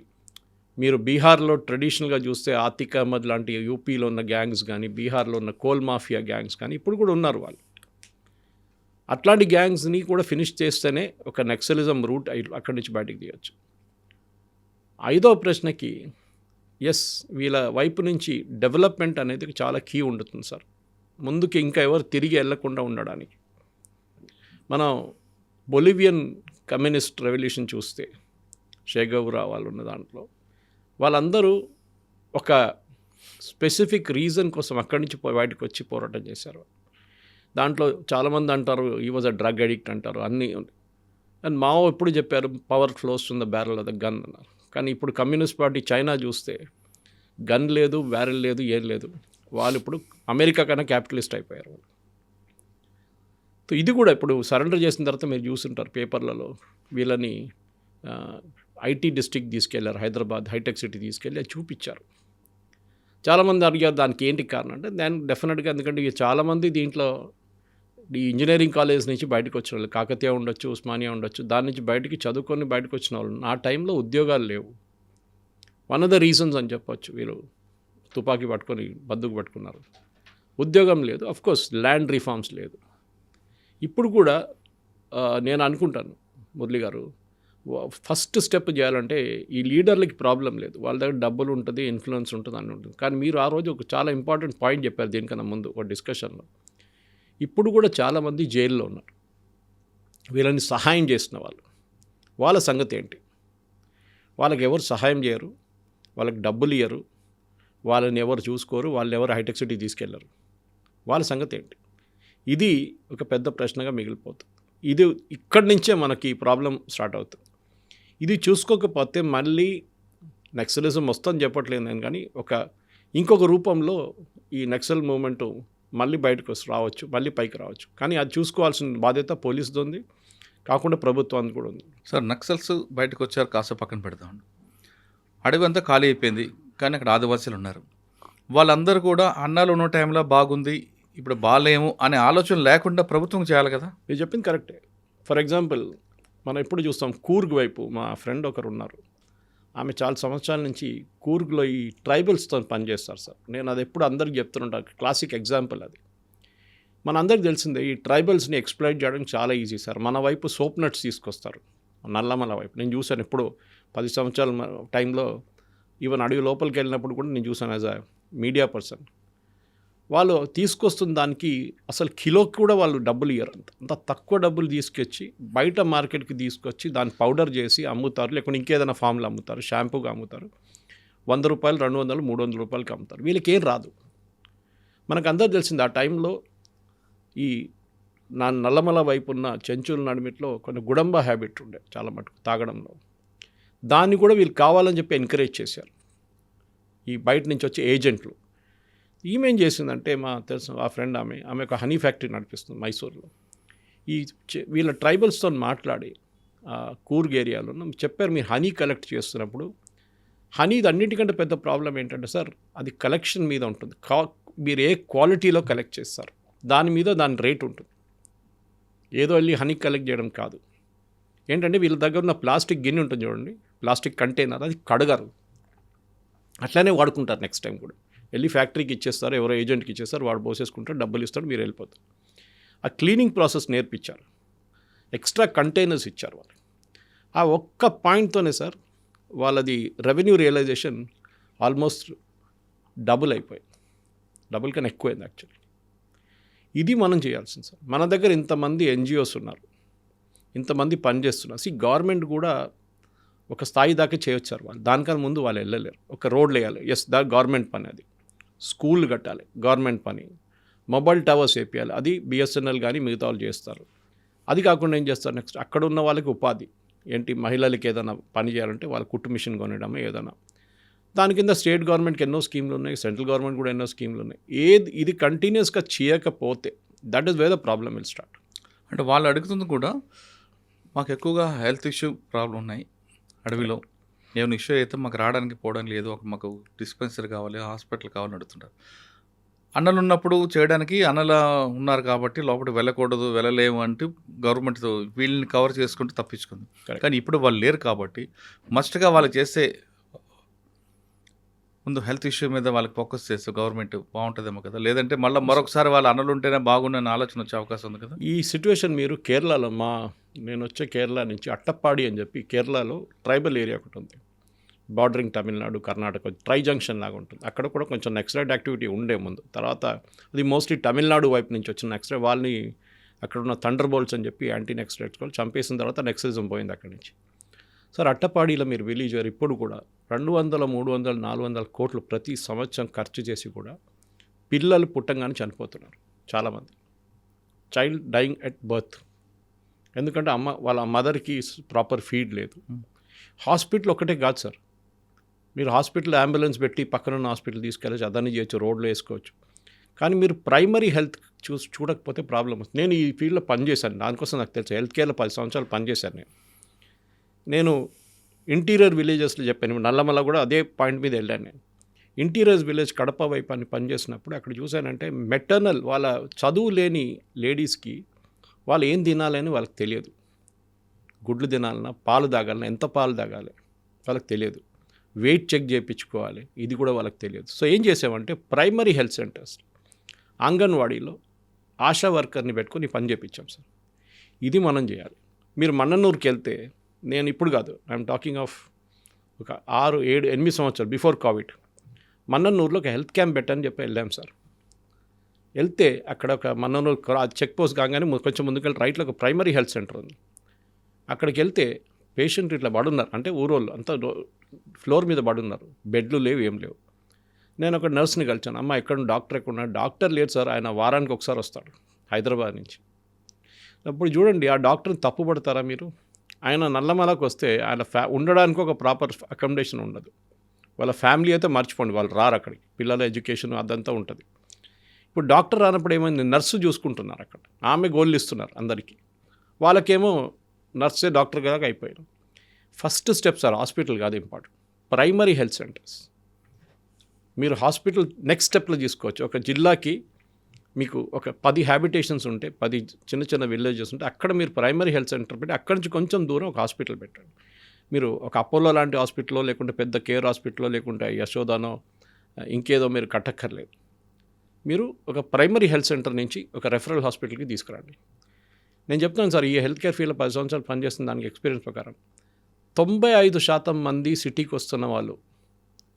మీరు బీహార్లో ట్రెడిషనల్గా చూస్తే ఆతిక్ అహ్మద్ లాంటి యూపీలో ఉన్న గ్యాంగ్స్ కానీ, బీహార్లో ఉన్న కోల్ మాఫియా గ్యాంగ్స్ కానీ ఇప్పుడు కూడా ఉన్నారు వాళ్ళు. అట్లాంటి గ్యాంగ్స్ని కూడా ఫినిష్ చేస్తేనే ఒక నక్సలిజం రూట్ అక్కడి నుంచి బయటికి తీయచ్చు. 5వ ప్రశ్నకి వీళ్ళ వైపు నుంచి డెవలప్మెంట్ అనేది చాలా కీ ఉంటుంది సార్, ముందుకి ఇంకా ఎవరు తిరిగి వెళ్లకుండా ఉండడానికి. మనం బొలివియన్ కమ్యూనిస్ట్ రెవల్యూషన్ చూస్తే షేగౌరా వాళ్ళు ఉన్న దాంట్లో వాళ్ళందరూ ఒక స్పెసిఫిక్ రీజన్ కోసం అక్కడి నుంచి బయటకు వచ్చి పోరాటం చేశారు. దాంట్లో చాలామంది అంటారు ఈ వాజ్ అ డ్రగ్ అడిక్ట్ అంటారు, అన్నీ. అండ్ మావో ఎప్పుడు చెప్పారు power flows to the barrel of the gun అన్నారు. కానీ ఇప్పుడు కమ్యూనిస్ట్ పార్టీ చైనా చూస్తే గన్ లేదు, బ్యారెల్ లేదు, ఏం లేదు. వాళ్ళు ఇప్పుడు అమెరికా కన్నా క్యాపిటలిస్ట్ అయిపోయారు. సో ఇది కూడా ఇప్పుడు సరెండర్ చేసిన తర్వాత మీరు చూస్తుంటారు పేపర్లలో వీళ్ళని ఐటీ డిస్ట్రిక్ట్ తీసుకెళ్లారు, హైదరాబాద్ హైటెక్ సిటీ తీసుకెళ్ళి అది చూపించారు. చాలామంది అడిగారు దానికి ఏంటి కారణం అంటే దాని డెఫినెట్గా ఎందుకంటే చాలామంది దీంట్లో ఈ ఇంజనీరింగ్ కాలేజ్ నుంచి బయటకు వచ్చిన వాళ్ళు, కాకతీయ ఉండొచ్చు, ఉస్మానియా ఉండొచ్చు, దాని నుంచి బయటికి చదువుకొని బయటకు వచ్చిన వాళ్ళు. ఆ టైంలో ఉద్యోగాలు లేవు. వన్ ఆఫ్ ద రీజన్స్ అని చెప్పొచ్చు వీళ్ళు తుపాకీ పట్టుకొని బందుకు పట్టుకున్నారు. ఉద్యోగం లేదు, అఫ్కోర్స్ ల్యాండ్ రిఫార్మ్స్ లేదు. ఇప్పుడు కూడా నేను అనుకుంటాను మురళి గారు ఫస్ట్ స్టెప్ చేయాలంటే ఈ లీడర్లకి ప్రాబ్లం లేదు, వాళ్ళ దగ్గర డబ్బులు ఉంటుంది, ఇన్ఫ్లుయెన్స్ ఉంటుంది అని ఉంటుంది. కానీ మీరు ఆ రోజు ఒక చాలా ఇంపార్టెంట్ పాయింట్ చెప్పారు దీనికన్నా ముందు ఒక డిస్కషన్లో. ఇప్పుడు కూడా చాలామంది జైల్లో ఉన్నారు, వీళ్ళని సహాయం చేసిన వాళ్ళ సంగతి ఏంటి? వాళ్ళకి ఎవరు సహాయం చేయరు, వాళ్ళకి డబ్బులు ఇయ్యరు, వాళ్ళని ఎవరు చూసుకోరు, వాళ్ళని ఎవరు హైటెక్ సిటీ తీసుకెళ్లరు, వాళ్ళ సంగతి ఏంటి? ఇది ఒక పెద్ద ప్రశ్నగా మిగిలిపోతుంది. ఇది ఇక్కడి నుంచే మనకి ప్రాబ్లం స్టార్ట్ అవుతుంది. ఇది చూసుకోకపోతే మళ్ళీ నక్సలిజం వస్తుందని చెప్పట్లేదు నేను, కానీ ఇంకొక రూపంలో ఈ నక్సల్ మూమెంటు మళ్ళీ బయటకు రావచ్చు, మళ్ళీ పైకి రావచ్చు. కానీ అది చూసుకోవాల్సిన బాధ్యత పోలీసుది ఉంది, కాకుండా ప్రభుత్వానికి కూడా ఉంది. సార్ నక్సల్స్ బయటకు వచ్చారు, కాస్త పక్కన పెడతామండి. అడవి అంతా ఖాళీ అయిపోయింది, కానీ అక్కడ ఆదివాసీలు ఉన్నారు. వాళ్ళందరూ కూడా అన్నాలు ఉన్న టైంలో బాగుంది, ఇప్పుడు బాగాలేము అనే ఆలోచన లేకుండా ప్రభుత్వం చేయాలి కదా. మీరు చెప్పింది కరెక్టే. ఫర్ ఎగ్జాంపుల్ మనం ఎప్పుడు చూస్తాం కూర్గ్ వైపు మా ఫ్రెండ్ ఒకరు ఉన్నారు, ఆమె చాలా సంవత్సరాల నుంచి కూర్గ్లో ఈ ట్రైబల్స్తో పనిచేస్తారు సార్. నేను అది ఎప్పుడు అందరికి చెప్తుంటాను, క్లాసిక్ ఎగ్జాంపుల్ అది. మనందరికి తెలిసిందే ఈ ట్రైబల్స్ని ఎక్స్ప్లాయిట్ చేయడం చాలా ఈజీ సార్. మన వైపు సోప్ నట్స్ తీసుకొస్తారు, నల్లమల వైపు. నేను చూశాను ఎప్పుడు 10 సంవత్సరాల టైంలో, ఈవెన్ అడవి లోపలికి వెళ్ళినప్పుడు కూడా నేను చూశాను యాజ్ అ మీడియా పర్సన్. వాళ్ళు తీసుకొస్తున్న దానికి అసలు కిలోకి కూడా వాళ్ళు డబ్బులు ఇయ్యరు, అంత తక్కువ డబ్బులు తీసుకొచ్చి బయట మార్కెట్కి తీసుకొచ్చి దాన్ని పౌడర్ చేసి అమ్ముతారు, లేకుంటే ఇంకేదైనా ఫామ్లో అమ్ముతారు, షాంపూగా అమ్ముతారు. 100 రూపాయలు, 200, 300 రూపాయలకి అమ్ముతారు. వీళ్ళకి ఏం రాదు. మనకు అందరూ తెలిసింది ఆ టైంలో ఈ నల్లమల వైపు ఉన్న చెంచుల నడిమిట్లో కొన్ని గుడంబ హ్యాబిట్ ఉండే చాలా మటుకు తాగడంలో. దాన్ని కూడా వీళ్ళు కావాలని చెప్పి ఎంకరేజ్ చేశారు ఈ బయట నుంచి వచ్చే ఏజెంట్లు. ఈమె ఏం చేసిందంటే మా తెలుసు ఆ ఫ్రెండ్ ఆమె ఒక హనీ ఫ్యాక్టరీ నడిపిస్తుంది మైసూర్లో. వీళ్ళ ట్రైబల్స్తో మాట్లాడి కూర్గ్ ఏరియాలో చెప్పారు, మీరు హనీ కలెక్ట్ చేస్తున్నప్పుడు హనీది అన్నిటికంటే పెద్ద ప్రాబ్లం ఏంటంటే సార్ అది కలెక్షన్ మీద ఉంటుంది. మీరు ఏ క్వాలిటీలో కలెక్ట్ చేస్తారు దాని మీద దాని రేట్ ఉంటుంది. ఏదో వెళ్ళి హనీ కలెక్ట్ చేయడం కాదు. ఏంటంటే వీళ్ళ దగ్గర ఉన్న ప్లాస్టిక్ గిన్నె ఉంటుంది చూడండి, ప్లాస్టిక్ కంటైనర్, అది కడగరు, అట్లానే వాడుకుంటారు. నెక్స్ట్ టైం కూడా వెళ్ళి ఫ్యాక్టరీకి ఇచ్చేస్తారు, ఎవరో ఏజెంట్కి ఇచ్చేస్తారు, వాడు పోసేసుకుంటారు, డబ్బులు ఇస్తాడు, మీరు వెళ్ళిపోతారు. ఆ క్లీనింగ్ ప్రాసెస్ నేర్పించారు. ఎక్స్ట్రా కంటైనర్స్ ఇచ్చారు వాళ్ళు. ఆ ఒక్క పాయింట్తోనే సార్ వాళ్ళది రెవెన్యూ రియలైజేషన్ ఆల్మోస్ట్ డబుల్ అయిపోయింది, డబుల్ కన్నా ఎక్కువైంది యాక్చువల్లీ. ఇది మనం చేయాల్సింది సార్. మన దగ్గర ఇంతమంది ఎన్జిఓస్ ఉన్నారు, ఇంతమంది పనిచేస్తున్నారు. గవర్నమెంట్ కూడా ఒక స్థాయి దాకా చేయొచ్చారు వాళ్ళు, దానికన్నా ముందు వాళ్ళు వెళ్ళలేరు. ఒక రోడ్లు వేయాలి, ఎస్ దా గవర్నమెంట్ పని, అది స్కూల్ కట్టాలి గవర్నమెంట్ పని, మొబైల్ టవర్స్ వేపియాలి, అది బిఎస్ఎన్ఎల్ కానీ మిగతా వాళ్ళు చేస్తారు. అది కాకుండా ఏం చేస్తారు నెక్స్ట్, అక్కడ ఉన్న వాళ్ళకి ఉపాధి ఏంటి, మహిళలకి ఏదైనా పని చేయాలంటే వాళ్ళ కుట్టు మిషన్ కొనడమే ఏదైనా. దాని కింద స్టేట్ గవర్నమెంట్కి ఎన్నో స్కీమ్లు ఉన్నాయి, సెంట్రల్ గవర్నమెంట్ కూడా ఎన్నో స్కీమ్లు ఉన్నాయి. ఇది కంటిన్యూస్గా చేయకపోతే that is way the problem will start. అంటే వాళ్ళు అడుగుతుంది కూడా, మాకు ఎక్కువగా హెల్త్ ఇష్యూ ప్రాబ్లం ఉన్నాయి అడవిలో, ఏమైనా ఇష్యూ అయితే మాకు రావడానికి పోవడం లేదు, మాకు డిస్పెన్సరీ కావాలి, హాస్పిటల్ కావాలని అడుగుతుంటారు. అన్నలు ఉన్నప్పుడు చేయడానికి అన్నలు ఉన్నారు కాబట్టి లోపలికి వెళ్ళకూడదు, వెళ్ళలేము అంటూ గవర్నమెంట్ వీళ్ళని కవర్ చేసుకుంటూ తప్పించుకుంది. కానీ ఇప్పుడు వాళ్ళు లేరు కాబట్టి మస్ట్గా వాళ్ళు చేసే ముందు హెల్త్ ఇష్యూ మీద వాళ్ళకి ఫోకస్ చేస్తే గవర్నమెంట్ బాగుంటుందేమో కదా, లేదంటే మళ్ళీ మరొకసారి వాళ్ళ అన్నలు ఉంటేనే బాగుండని ఆలోచన వచ్చే అవకాశం ఉంది కదా. ఈ సిచ్యువేషన్ మీరు కేరళలో, నేను వచ్చే కేరళ నుంచి అట్టప్పాడి అని చెప్పి కేరళలో ట్రైబల్ ఏరియా ఒకటి ఉంది, bordering Tamil Nadu Karnataka tri junction లాగా ఉంటుంది. అక్కడ కూడా కొంచెం నక్సలైట్ యాక్టివిటీ ఉండే ముందు, తర్వాత అది మోస్ట్లీ తమిళనాడు వైపు నుంచి వచ్చిన నక్సలైట్ వాళ్ళని, అక్కడ ఉన్న థండర్ బోల్ట్స్ అని చెప్పి యాంటీ నక్సలైట్స్ వాళ్ళు చంపేసిన తర్వాత నక్సలిజం పోయింది అక్కడి నుంచి. సార్ అట్టపాడిలో మీరు విలేజ్ ఇప్పుడు కూడా 200, 300, 400 కోట్లు ప్రతి సంవత్సరం ఖర్చు చేసి కూడా పిల్లలు పుట్టంగానే చనిపోతున్నారు చాలామంది, చైల్డ్ డైయింగ్ ఎట్ బర్త్. ఎందుకంటే వాళ్ళ మదర్కి ప్రాపర్ ఫీడ్ లేదు. హాస్పిటల్ ఒకటే కాదు సార్, మీరు హాస్పిటల్ అంబులెన్స్ పెట్టి పక్కనున్న హాస్పిటల్ తీసుకెళ్ళచ్చు, అదాన్ని చేయొచ్చు, రోడ్లు వేసుకోవచ్చు. కానీ మీరు ప్రైమరీ హెల్త్ చూడకపోతే ప్రాబ్లం వస్తుంది. నేను ఈ ఫీల్డ్లో పనిచేశాను, దానికోసం నాకు తెలుసు. హెల్త్ కేర్లో 10 సంవత్సరాలు పనిచేశాను నేను ఇంటీరియర్ విలేజెస్లో చెప్పాను, నల్లమల్ల కూడా అదే పాయింట్ మీద వెళ్ళాను నేను. ఇంటీరియర్ విలేజ్ కడప వైపు అని పనిచేసినప్పుడు అక్కడ చూశానంటే మెటర్నల్, వాళ్ళ చదువు లేని లేడీస్కి వాళ్ళు ఏం తినాలని వాళ్ళకి తెలియదు. గుడ్లు తినాలన్నా, పాలు తాగాలన్నా, ఎంత పాలు తాగాలి వాళ్ళకి తెలియదు. వెయిట్ చెక్ చేయించుకోవాలి, ఇది కూడా వాళ్ళకి తెలియదు. సో ఏం చేసామంటే ప్రైమరీ హెల్త్ సెంటర్స్, అంగన్వాడీలో ఆశా వర్కర్ని పెట్టుకొని పని చేయించాం సార్. ఇది మనం చేయాలి. మీరు మన్ననూరుకి వెళ్తే, నేను ఇప్పుడు కాదు, ఐఎమ్ టాకింగ్ ఆఫ్ ఒక 6, 7, 8 సంవత్సరాలు బిఫోర్ కోవిడ్, మన్ననూరులో ఒక హెల్త్ క్యాంప్ పెట్టని చెప్పి వెళ్ళాం సార్. వెళ్తే అక్కడ ఒక మన్ననూరు చెక్ పోస్ట్ కాగానే కొంచెం ముందుకెళ్ళి రైట్లో ఒక ప్రైమరీ హెల్త్ సెంటర్ ఉంది. అక్కడికి వెళ్తే పేషెంట్ ఇట్లా పడున్నారు, అంటే ఊరోళ్ళు అంతా ఫ్లోర్ మీద పడున్నారు, బెడ్లు లేవు, ఏం లేవు. నేను ఒక నర్స్ని కలిసాను, అమ్మ ఎక్కడ డాక్టర్ ఎక్కడ ఉన్నాడు? డాక్టర్ లేడు సార్, ఆయన వారానికి ఒకసారి వస్తాడు హైదరాబాద్ నుంచి. అప్పుడు చూడండి, ఆ డాక్టర్ని తప్పుపడతారా మీరు? ఆయన నల్లమలకు వస్తే ఆయన ఉండడానికి ఒక ప్రాపర్ అకామిడేషన్ ఉండదు. వాళ్ళ ఫ్యామిలీ అయితే మర్చిపోండి, వాళ్ళు రారు అక్కడికి, పిల్లల ఎడ్యుకేషన్ అదంతా ఉంటుంది. ఇప్పుడు డాక్టర్ రానప్పుడు ఏమైంది, నర్సు చూసుకుంటున్నారు అక్కడ, ఆమె గోళ్ళు ఇస్తున్నారు అందరికీ, వాళ్ళకేమో నర్సే డాక్టర్ గాగా అయిపోయారు. ఫస్ట్ స్టెప్ సార్ హాస్పిటల్ కాదు ఇంపార్టెంట్, ప్రైమరీ హెల్త్ సెంటర్స్. మీరు హాస్పిటల్ నెక్స్ట్ స్టెప్లో తీసుకోవచ్చు. ఒక జిల్లాకి మీకు ఒక 10 హ్యాబిటేషన్స్ ఉంటే, 10 చిన్న చిన్న విలేజెస్ ఉంటే, అక్కడ మీరు ప్రైమరీ హెల్త్ సెంటర్ పెట్టి అక్కడి నుంచి కొంచెం దూరం ఒక హాస్పిటల్ పెట్టండి. మీరు ఒక అపోలో లాంటి హాస్పిటల్లో, లేకుంటే పెద్ద కేర్ హాస్పిటల్లో, లేకుంటే యశోదానో ఇంకేదో మీరు కట్టక్కర్లేదు. మీరు ఒక ప్రైమరీ హెల్త్ సెంటర్ నుంచి ఒక రెఫరల్ హాస్పిటల్కి తీసుకురండి. నేను చెప్తాను సార్, ఈ హెల్త్ కేర్ ఫీల్డ్లో 10 సంవత్సరాలు పనిచేస్తున్న దానికి ఎక్స్పీరియన్స్ ప్రకారం 95% మంది సిటీకి వస్తున్న వాళ్ళు,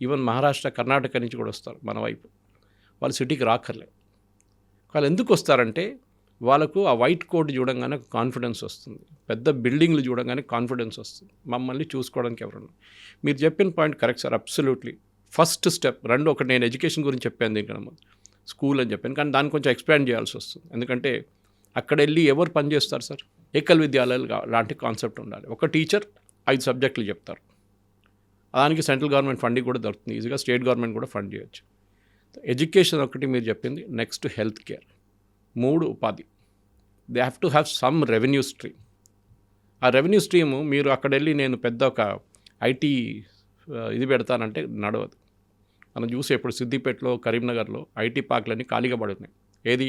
ఈవెన్ మహారాష్ట్ర, కర్ణాటక నుంచి కూడా వస్తారు మన వైపు, వాళ్ళు సిటీకి రాక్కర్లేదు. వాళ్ళు ఎందుకు వస్తారంటే వాళ్ళకు ఆ వైట్ కోట్ చూడంగానే కాన్ఫిడెన్స్ వస్తుంది, పెద్ద బిల్డింగ్లు చూడంగానే కాన్ఫిడెన్స్ వస్తుంది, మమ్మల్ని చూసుకోవడానికి ఎవరన్నా. మీరు చెప్పిన point correct sir, absolutely. First step ఒకటి నేను ఎడ్యుకేషన్ గురించి చెప్పాను, దీనికన్నా స్కూల్ అని చెప్పాను, కానీ దాన్ని కొంచెం ఎక్స్పాండ్ చేయాల్సి వస్తుంది. ఎందుకంటే అక్కడ వెళ్ళి ఎవరు పని చేస్తారు సార్? ఏకల్ విద్యాలయాలు లాంటి కాన్సెప్ట్ ఉండాలి. ఒక టీచర్ 5 సబ్జెక్టులు చెప్తారు, దానికి సెంట్రల్ గవర్నమెంట్ ఫండింగ్ కూడా దొరుకుతుంది ఈజీగా, స్టేట్ గవర్నమెంట్ కూడా ఫండ్ చేయొచ్చు. ఎడ్యుకేషన్ ఒకటి మీరు చెప్పింది, నెక్స్ట్ హెల్త్ కేర్, 3 ఉపాధి. They have to have some revenue stream. ఆ రెవెన్యూ స్ట్రీము మీరు అక్కడ వెళ్ళి నేను పెద్ద ఒక ఐటీ ఇది పెడతానంటే నడవదు. మనం చూసే ఇప్పుడు సిద్దిపేటలో, కరీంనగర్లో ఐటీ పార్కులన్నీ ఖాళీగా పడుతున్నాయి. ఏది?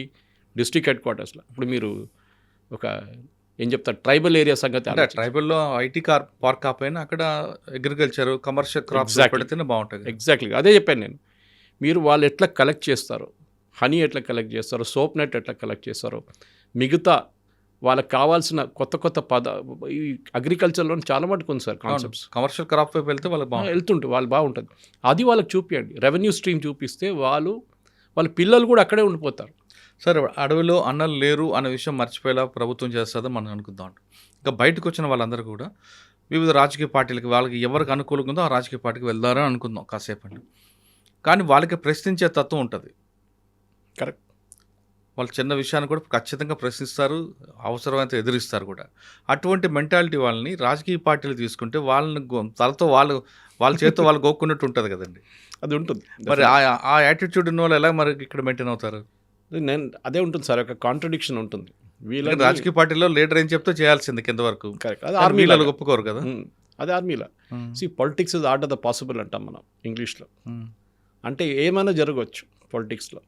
డిస్ట్రిక్ట్ హెడ్ క్వార్టర్స్లో. ఇప్పుడు మీరు ఒక ఏం చెప్తారు, ట్రైబల్ ఏరియా సంగతి, అంటే ట్రైబల్లో ఐటీ పార్క్ కాకపోయినా అక్కడ అగ్రికల్చర్, కమర్షియల్ క్రాప్స్ పెడితేనే బాగుంటుంది. ఎగ్జాక్ట్లీ అదే చెప్పాను నేను. మీరు వాళ్ళు ఎట్లా కలెక్ట్ చేస్తారో, హనీ ఎట్లా కలెక్ట్ చేస్తారో, సోప్ నెట్ ఎట్లా కలెక్ట్ చేస్తారో, మిగతా వాళ్ళకి కావాల్సిన కొత్త కొత్త ఈ అగ్రికల్చర్లో చాలా మటుకు ఉంది సార్ కాన్సెప్ట్స్. కమర్షియల్ క్రాప్ వైపు వెళ్తే వాళ్ళకి బాగుంటుంది. వెళ్తుంటే వాళ్ళు బాగుంటుంది. అది వాళ్ళకి చూపించండి, రెవెన్యూ స్ట్రీమ్ చూపిస్తే వాళ్ళ పిల్లలు కూడా అక్కడే ఉండిపోతారు. సరే, అడవిలో అన్నలు లేరు అనే విషయం మర్చిపోయేలా ప్రభుత్వం చేస్తుందో మనం అనుకుందాం. ఇంకా బయటకు వచ్చిన వాళ్ళందరూ కూడా వివిధ రాజకీయ పార్టీలకి, వాళ్ళకి ఎవరికి అనుకూలంగా ఉందో ఆ రాజకీయ పార్టీకి వెళ్దారని అనుకుందాం కాసేపండి. కానీ వాళ్ళకి ప్రశ్నించే తత్వం ఉంటుంది. కరెక్ట్. వాళ్ళు చిన్న విషయాన్ని కూడా ఖచ్చితంగా ప్రశ్నిస్తారు, అవసరమైతే ఎదిరిస్తారు కూడా. అటువంటి మెంటాలిటీ వాళ్ళని రాజకీయ పార్టీలు తీసుకుంటే వాళ్ళని తలతో వాళ్ళ చేతితో వాళ్ళు గోక్కున్నట్టు ఉంటుంది కదండి. అది ఉంటుంది. మరి ఆ యాటిట్యూడ్ ఉన్న వాళ్ళు ఎలా మరి ఇక్కడ మెయింటైన్ అవుతారు? నేను అదే ఉంటుంది సార్, ఒక కాంట్రడిక్షన్ ఉంటుంది. వీళ్ళకి రాజకీయ పార్టీలో లీడర్ ఏం చెప్తే చేయాల్సింది కింద వరకు. కరెక్ట్. అది ఆర్మీలో ఒప్పుకోరు కదా. అదే ఆర్మీలో politics is art of the possible అంటాం మనం ఇంగ్లీష్లో. అంటే ఏమైనా జరగవచ్చు పాలిటిక్స్లో.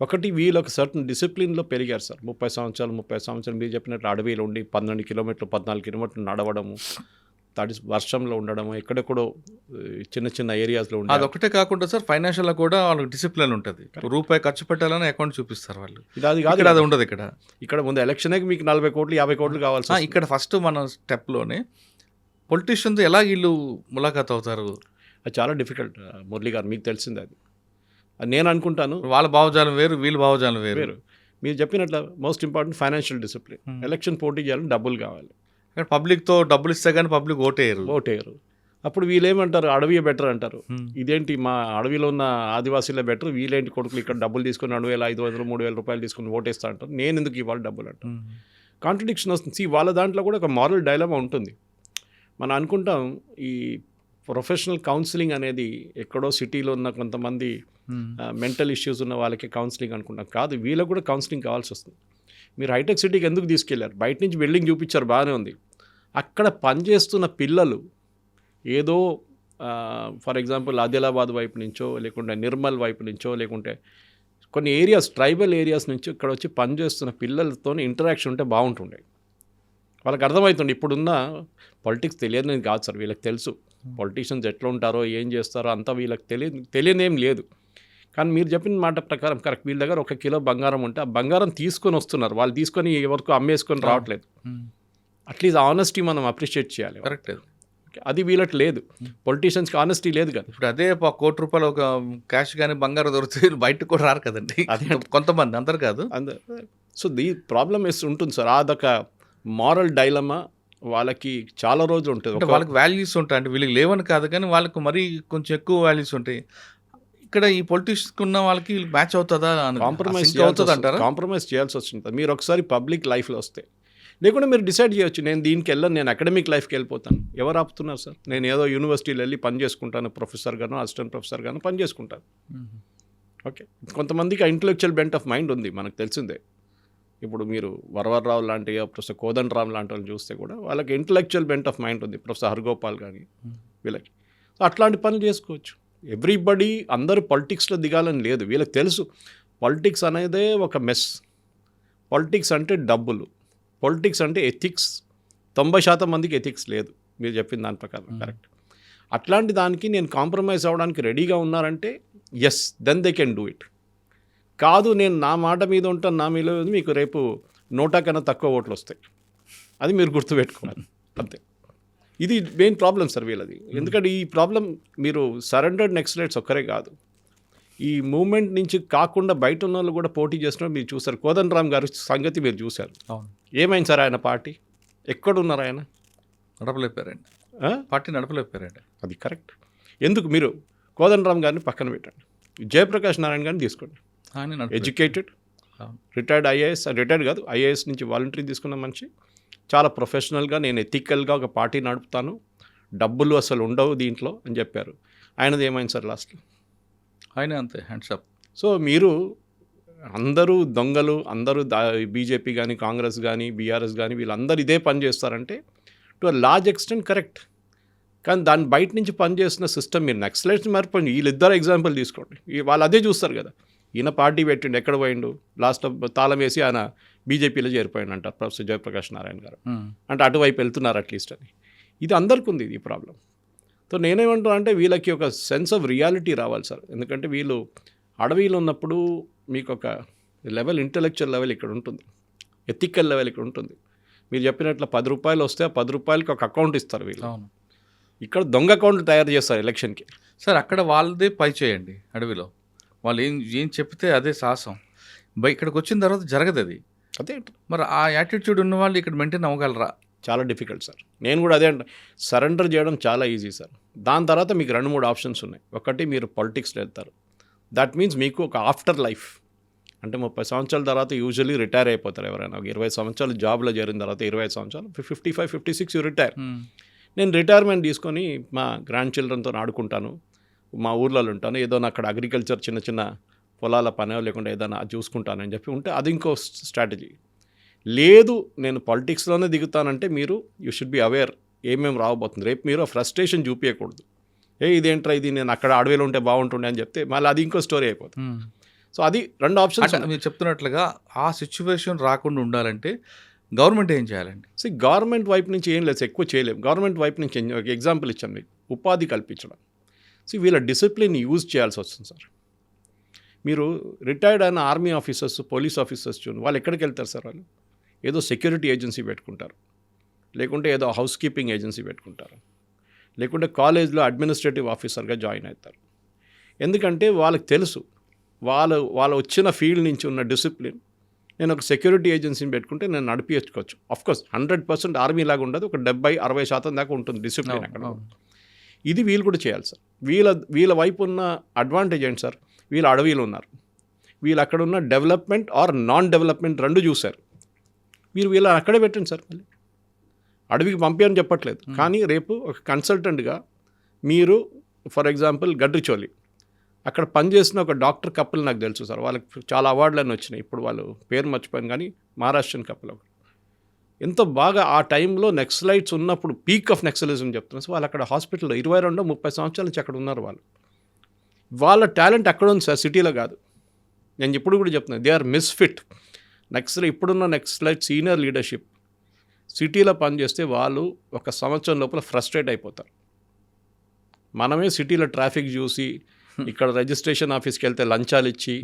ఒకటి, వీళ్ళు ఒక సర్టన్ డిసిప్లిన్లో పెరిగారు సార్. 30 సంవత్సరాలు మీరు చెప్పినట్లు అడవిలో ఉండి 12 కిలోమీటర్లు 14 కిలోమీటర్లు నడవడము, వర్షంలో ఉండడము, ఎక్కడెక్కడో చిన్న చిన్న ఏరియాస్లో ఉండడం. అదొకటే కాకుండా సార్, ఫైనాన్షియల్లో కూడా వాళ్ళకి డిసిప్లిన్ ఉంటుంది. రూపాయి ఖర్చు పెట్టాలని అకౌంట్ చూపిస్తారు వాళ్ళు. అది కాదు, అది ఉండదు ఇక్కడ ముందు ఎలక్షనే మీకు 40 కోట్లు 50 కోట్లు కావాల్సి. ఇక్కడ ఫస్ట్ మన స్టెప్లోనే పొలిటీషియన్తో ఎలా వీళ్ళు ములాఖాత్ అవుతారు? అది చాలా డిఫికల్ట్ మురళి గారు, మీకు తెలిసింది అది. నేను అనుకుంటాను వాళ్ళ భావజాలం వేరు, వీళ్ళ భావజాలం వేరు. మీరు చెప్పినట్లు most important financial discipline. Election పోటీ చేయాలని డబ్బులు కావాలి. పబ్లిక్తో డబ్బులు ఇస్తే కానీ పబ్లిక్ ఓటేయరు. అప్పుడు వీళ్ళేమంటారు, అడవియే బెటర్ అంటారు. ఇదేంటి మా అడవిలో ఉన్న ఆదివాసీలే బెటర్, వీళ్ళేంటి కొడుకులు ఇక్కడ డబ్బులు తీసుకుని 2,500 3,000 రూపాయలు తీసుకుని ఓటేస్తా అంటారు, నేను ఎందుకు ఇవాళ డబ్బులు అంటారు. కాంట్రడిక్షన్ వస్తుంది. వాళ్ళ దాంట్లో కూడా ఒక మారల్ డైలమా ఉంటుంది. మనం అనుకుంటాం ఈ ప్రొఫెషనల్ కౌన్సిలింగ్ అనేది ఎక్కడో సిటీలో ఉన్న కొంతమంది మెంటల్ ఇష్యూస్ ఉన్న వాళ్ళకి కౌన్సిలింగ్ అనుకుంటాం. కాదు, వీళ్ళకి కూడా కౌన్సిలింగ్ కావాల్సి వస్తుంది. మీరు హైటెక్ సిటీకి ఎందుకు తీసుకెళ్లారు? బయట నుంచి బిల్డింగ్ చూపించారు, బాగానే ఉంది. అక్కడ పనిచేస్తున్న పిల్లలు ఏదో ఫర్ ఎగ్జాంపుల్ ఆదిలాబాద్ వైపు నుంచో, లేకుంటే నిర్మల్ వైపు నుంచో, లేకుంటే కొన్ని ఏరియాస్ ట్రైబల్ ఏరియాస్ నుంచి ఇక్కడ వచ్చి పనిచేస్తున్న పిల్లలతో ఇంటరాక్షన్ ఉంటే బాగుంటుండే. వాళ్ళకి అర్థమవుతుంది. ఇప్పుడున్న పొలిటిక్స్ తెలియదని కాదు సార్, వీళ్ళకి తెలుసు పొలిటీషియన్స్ ఎట్లా ఉంటారో ఏం చేస్తారో అంతా వీళ్ళకి తెలియనేం లేదు. కానీ మీరు చెప్పిన మాట ప్రకారం కరెక్ట్. వీళ్ళ దగ్గర 1 కిలో బంగారం ఉంటే ఆ బంగారం తీసుకొని వస్తున్నారు, వాళ్ళు తీసుకొని ఎవరికి అమ్మేసుకొని రావట్లేదు. అట్లీస్ట్ ఆనెస్టీ మనం అప్రిషియేట్ చేయాలి. కరెక్ట్. అది వీళ్ళకి లేదు. పొలిటీషియన్స్కి ఆనెస్టీ లేదు కదా. ఇప్పుడు అదే ₹1 కోటి ఒక క్యాష్ కానీ బంగారం దొరికితే బయటకు కూడా రారు కదండి. అదే కొంతమంది, అందరు కాదు. సో ది ప్రాబ్లమ్ ఉంటుంది సార్. అదొక మారల్ డైలమా వాళ్ళకి చాలా రోజులు ఉంటుంది. వాళ్ళకి వాల్యూస్ ఉంటాయి, అంటే వీళ్ళకి లేవని కాదు, కానీ వాళ్ళకు మరీ కొంచెం ఎక్కువ వాల్యూస్ ఉంటాయి. ఇక్కడ ఈ పొలిటిక్స్ ఉన్న వాళ్ళకి మ్యాచ్ అవుతుందా? కాంప్రమైజ్ చేయాల్సి వస్తుంది. మీరు ఒకసారి పబ్లిక్ లైఫ్లో వస్తే, లేకుంటే మీరు డిసైడ్ చేయొచ్చు, నేను దీనికి వెళ్ళను, నేను అకాడమిక్ లైఫ్కి వెళ్ళిపోతాను. ఎవరు ఆపుతున్నారు సార్? నేను ఏదో యూనివర్సిటీలో వెళ్ళి పని చేసుకుంటాను, ప్రొఫెసర్గాను అసిస్టెంట్ ప్రొఫెసర్గాను పని చేసుకుంటాను. ఓకే, కొంతమందికి ఇంటలెక్చువల్ బెంట్ ఆఫ్ మైండ్ ఉంది, మనకు తెలిసిందే. ఇప్పుడు మీరు వరవర్రావు లాంటి ప్రొఫెసర్ కోదండరామ్ లాంటి వాళ్ళని చూస్తే కూడా వాళ్ళకి ఇంటలెక్చువల్ బెంట్ ఆఫ్ మైండ్ ఉంది, ప్రొఫెసర్ హర్గోపాల్ కానీ వీళ్ళకి. సో అట్లాంటి పనులు చేసుకోవచ్చు. ఎవ్రీబడి అందరూ పొలిటిక్స్లో దిగాలని లేదు. వీళ్ళకి తెలుసు పొలిటిక్స్ అనేదే ఒక మెస్. పొలిటిక్స్ అంటే డబ్బులు, పొలిటిక్స్ అంటే ఎథిక్స్. 90% మందికి ఎథిక్స్ లేదు, మీరు చెప్పిన దాని ప్రకారం కరెక్ట్. అట్లాంటి దానికి నేను కాంప్రమైజ్ అవ్వడానికి రెడీగా ఉన్నారంటే yes, then they can do it. కాదు, నేను నా మాట మీద ఉంటాను, నా మీద మీకు రేపు 100 కన్నా తక్కువ ఓట్లు వస్తాయి, అది మీరు గుర్తుపెట్టుకోవాలి అంతే. ఇది మెయిన్ ప్రాబ్లం సార్ వీళ్ళది. ఎందుకంటే ఈ ప్రాబ్లం మీరు సరెండర్డ్ నెక్స్లైట్స్ ఒక్కరే కాదు, ఈ మూమెంట్ నుంచి కాకుండా బయట ఉన్న వాళ్ళు కూడా పోటీ చేస్తున్నారు. మీరు చూసారు కోదండరామ్ గారి సంగతి, మీరు చూశారు. ఏమైంది సార్ ఆయన పార్టీ? ఎక్కడున్నారు ఆయన? నడపలేపారండి, పార్టీ నడపలేపారండి. అది కరెక్ట్. ఎందుకు? మీరు కోదండరామ్ గారిని పక్కన పెట్టండి, జయప్రకాష్ నారాయణ గారిని తీసుకోండి. ఎడ్యుకేటెడ్, రిటైర్డ్ ఐఏఎస్, రిటైర్డ్ కాదు ఐఏఎస్ నుంచి వాలంటరీ తీసుకున్న మనిషి, చాలా ప్రొఫెషనల్గా నేను ఎథికల్గా ఒక పార్టీ నడుపుతాను, డబ్బులు అసలు ఉండవు దీంట్లో అని చెప్పారు. ఆయనది ఏమైంది సార్ లాస్ట్లో? ఆయన అంతే, హ్యాండ్స్ అప్. సో మీరు అందరూ దొంగలు, అందరూ బీజేపీ కానీ కాంగ్రెస్ కానీ బీఆర్ఎస్ కానీ వీళ్ళందరూ ఇదే పని చేస్తారంటే to a large extent correct. కానీ దాని బయట నుంచి పనిచేస్తున్న సిస్టమ్ మీరు నక్సలైట్స్ మర్చిపోండి. వీళ్ళిద్దరు ఎగ్జాంపుల్ తీసుకోండి, వాళ్ళు అదే చూస్తారు కదా. ఈయన పార్టీ పెట్టిండు, ఎక్కడ పోయిండు? లాస్ట్ తాళం వేసి ఆయన బీజేపీలో చేరిపోయిండు అంటారు ప్రొఫెసర్ జయప్రకాష్ నారాయణ గారు. అంటే అటువైపు వెళ్తున్నారు అట్లీస్ట్ అని. ఇది అందరికీ ఉంది ఈ ప్రాబ్లం. సో నేనేమంటున్నా అంటే వీళ్ళకి ఒక సెన్స్ ఆఫ్ రియాలిటీ రావాలి సార్. ఎందుకంటే వీళ్ళు అడవిలో ఉన్నప్పుడు మీకు ఒక లెవెల్, ఇంటలెక్చువల్ లెవెల్ ఇక్కడ ఉంటుంది. ఎథికల్ లెవెల్ ఇక్కడ ఉంటుంది. మీరు చెప్పినట్లు 10 రూపాయలు వస్తే ఆ 10 రూపాయలకి ఒక అకౌంట్ ఇస్తారు వీళ్ళు. అవును ఇక్కడ దొంగ అకౌంట్లు తయారు చేస్తారు ఎలక్షన్కి. సార్, అక్కడ వాళ్ళదే పై చేయండి అడవిలో, వాళ్ళు ఏం చెప్తే అదే సాహసం. ఇక్కడికి వచ్చిన తర్వాత జరగదు అది. అదే మరి ఆ యాటిట్యూడ్ ఉన్న వాళ్ళు ఇక్కడ మెయింటైన్ అవ్వగలరా? చాలా డిఫికల్ట్ సార్. నేను కూడా అదే అంటే సరెండర్ చేయడం చాలా ఈజీ సార్. దాని తర్వాత మీకు 2-3 ఆప్షన్స్ ఉన్నాయి. ఒకటి మీరు పాలిటిక్స్లో వెళ్తారు. దట్ మీన్స్ మీకు ఒక ఆఫ్టర్ లైఫ్ అంటే 30 సంవత్సరాల తర్వాత యూజువల్లీ రిటైర్ అయిపోతారు ఎవరైనా. ఒక 20 సంవత్సరాలు జాబ్లో చేరిన తర్వాత 25 సంవత్సరాలు 55-56 యూ రిటైర్. నేను రిటైర్మెంట్ తీసుకొని మా గ్రాండ్ చిల్డ్రన్తో ఆడుకుంటాను, మా ఊర్లలో ఉంటాను, ఏదో అక్కడ అగ్రికల్చర్ చిన్న చిన్న పొలాల పనో లేకుండా ఏదైనా చూసుకుంటానని చెప్పి ఉంటే అది ఇంకో స్ట్రాటజీ. లేదు నేను పాలిటిక్స్లోనే దిగుతానంటే మీరు యూ షుడ్ బి అవేర్ ఏమేమి రావబోతుంది. రేపు మీరు ఫ్రస్ట్రేషన్ చూపించకూడదు. ఇదేంట్రా ఇది, నేను అక్కడ అడవిలో ఉంటే బాగుంటుండే అని చెప్తే మళ్ళీ అది ఇంకో స్టోరీ అయిపోతుంది. సో అది 2 ఆప్షన్స్. మీరు చెప్తున్నట్లుగా ఆ సిచ్యువేషన్ రాకుండా ఉండాలంటే గవర్నమెంట్ ఏం చేయాలండి? సో గవర్నమెంట్ వైపు నుంచి ఏం లేదు, ఎక్కువ చేయలేము. గవర్నమెంట్ వైపు నుంచి ఒక ఎగ్జాంపుల్ ఇచ్చాను మీకు, ఉపాధి కల్పించడం. సో వీళ్ళ డిసిప్లిన్ యూజ్ చేయాల్సి వస్తుంది సార్. మీరు రిటైర్డ్ అయిన ఆర్మీ ఆఫీసర్స్, పోలీస్ ఆఫీసర్స్ చూడండి, వాళ్ళు ఎక్కడికి వెళ్తారు సార్? వాళ్ళు ఏదో సెక్యూరిటీ ఏజెన్సీ పెట్టుకుంటారు, లేకుంటే ఏదో హౌస్ కీపింగ్ ఏజెన్సీ పెట్టుకుంటారు, లేకుంటే కాలేజ్లో అడ్మినిస్ట్రేటివ్ ఆఫీసర్గా జాయిన్ అవుతారు. ఎందుకంటే వాళ్ళకి తెలుసు వాళ్ళు వచ్చిన ఫీల్డ్ నుంచి ఉన్న డిసిప్లిన్. నేను ఒక సెక్యూరిటీ ఏజెన్సీని పెట్టుకుంటే నేను నడిపించుకోవచ్చు. ఆఫ్కోర్స్ 100% ఆర్మీ లాగా ఉండదు, ఒక 70-60% దాకా ఉంటుంది డిసిప్లిన్ అక్కడ. ఇది వీళ్ళు కూడా చేయాలి సార్. వీళ్ళ వైపు ఉన్న అడ్వాంటేజ్ ఏంటి సార్? వీళ్ళు అడవిలో ఉన్నారు, వీళ్ళు అక్కడ ఉన్న డెవలప్మెంట్ ఆర్ నాన్ డెవలప్మెంట్ 2 చూశారు. వీళ్ళని అక్కడే పెట్టండి సార్. మళ్ళీ అడవికి పంపించని చెప్పట్లేదు, కానీ రేపు ఒక కన్సల్టెంట్గా మీరు ఫర్ ఎగ్జాంపుల్ గడ్రిచోలి అక్కడ పనిచేసిన ఒక డాక్టర్ కపుల్ నాకు తెలుసు సార్. వాళ్ళకి చాలా అవార్డులన్నీ వచ్చినాయి. ఇప్పుడు వాళ్ళు పేరు మర్చిపోయాను, కానీ మహారాష్ట్రన్ కపుల్ ఒకటి. ఎంత బాగా ఆ టైంలో నెక్సలైట్స్ ఉన్నప్పుడు పీక్ ఆఫ్ నెక్సలిజం చెప్తున్నారు. సో వాళ్ళు అక్కడ హాస్పిటల్లో 22-30 సంవత్సరాల నుంచి అక్కడ ఉన్నారు. వాళ్ళ టాలెంట్ అక్కడ ఉంది సార్, సిటీలో కాదు. నేను ఇప్పుడు కూడా చెప్తున్నాను, దే ఆర్ మిస్ఫిట్. ఇప్పుడున్న నెక్సలైట్ సీనియర్ లీడర్షిప్ సిటీలో పనిచేస్తే వాళ్ళు 1 సంవత్సరం లోపల ఫ్రస్ట్రేట్ అయిపోతారు. మనమే సిటీలో ట్రాఫిక్ చూసి, ఇక్కడ రిజిస్ట్రేషన్ ఆఫీస్కి వెళ్తే లంచాలు ఇచ్చి,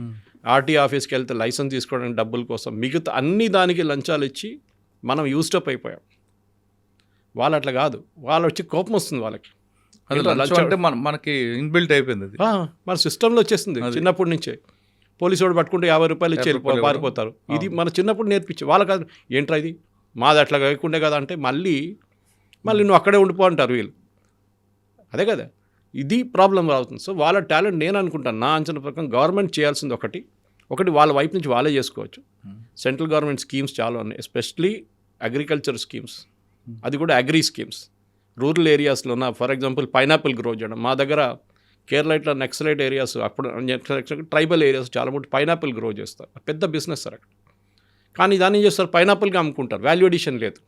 ఆర్టీ ఆఫీస్కి వెళ్తే లైసెన్స్ తీసుకోవడానికి డబ్బుల కోసం, మిగతా అన్ని దానికి లంచాలు ఇచ్చి మనం యూస్టప్ అయిపోయాం. వాళ్ళు అట్లా కాదు, వాళ్ళు వచ్చి కోపం వస్తుంది వాళ్ళకి. అంటే మనకి ఇన్బిల్ట్ అయిపోయింది అది. మన సిస్టంలో వచ్చేస్తుంది చిన్నప్పటి నుంచే. పోలీసు వాడు పట్టుకుంటే 50 రూపాయలు ఇచ్చి పారిపోతారు. ఇది మన చిన్నప్పుడు నేర్పించి వాళ్ళ కాదు. ఏంట్రా ఇది, మాది అట్లా కాకుండే కదా అంటే మళ్ళీ నువ్వు అక్కడే ఉండిపో అంటారు వీళ్ళు. అదే కదా, ఇది ప్రాబ్లం అవుతుంది. సో వాళ్ళ టాలెంట్ నేను అనుకుంటాను, నా అంచనా ప్రకారం గవర్నమెంట్ చేయాల్సింది ఒకటి వాళ్ళ వైపు నుంచి వాళ్ళే చేసుకోవచ్చు. సెంట్రల్ గవర్నమెంట్ స్కీమ్స్ చాలా ఉన్నాయి, ఎస్పెషలీ అగ్రికల్చర్ స్కీమ్స్. అది కూడా అగ్రి స్కీమ్స్. రూరల్ ఏరియాస్లో ఉన్న ఫర్ ఎగ్జాంపుల్ పైనాపిల్ గ్రో చేయడం. మా దగ్గర కేరళ ఇట్లా నెక్సలైట్ ఏరియాస్, అప్పుడు ట్రైబల్ ఏరియాస్ చాలా మటు పైనాపిల్ గ్రో చేస్తారు. పెద్ద బిజినెస్ సార్ అక్కడ. కానీ దాన్ని ఏం చేస్తారు, పైనాపిల్గా అమ్ముకుంటారు, వాల్యూ అడిషన్ లేదు.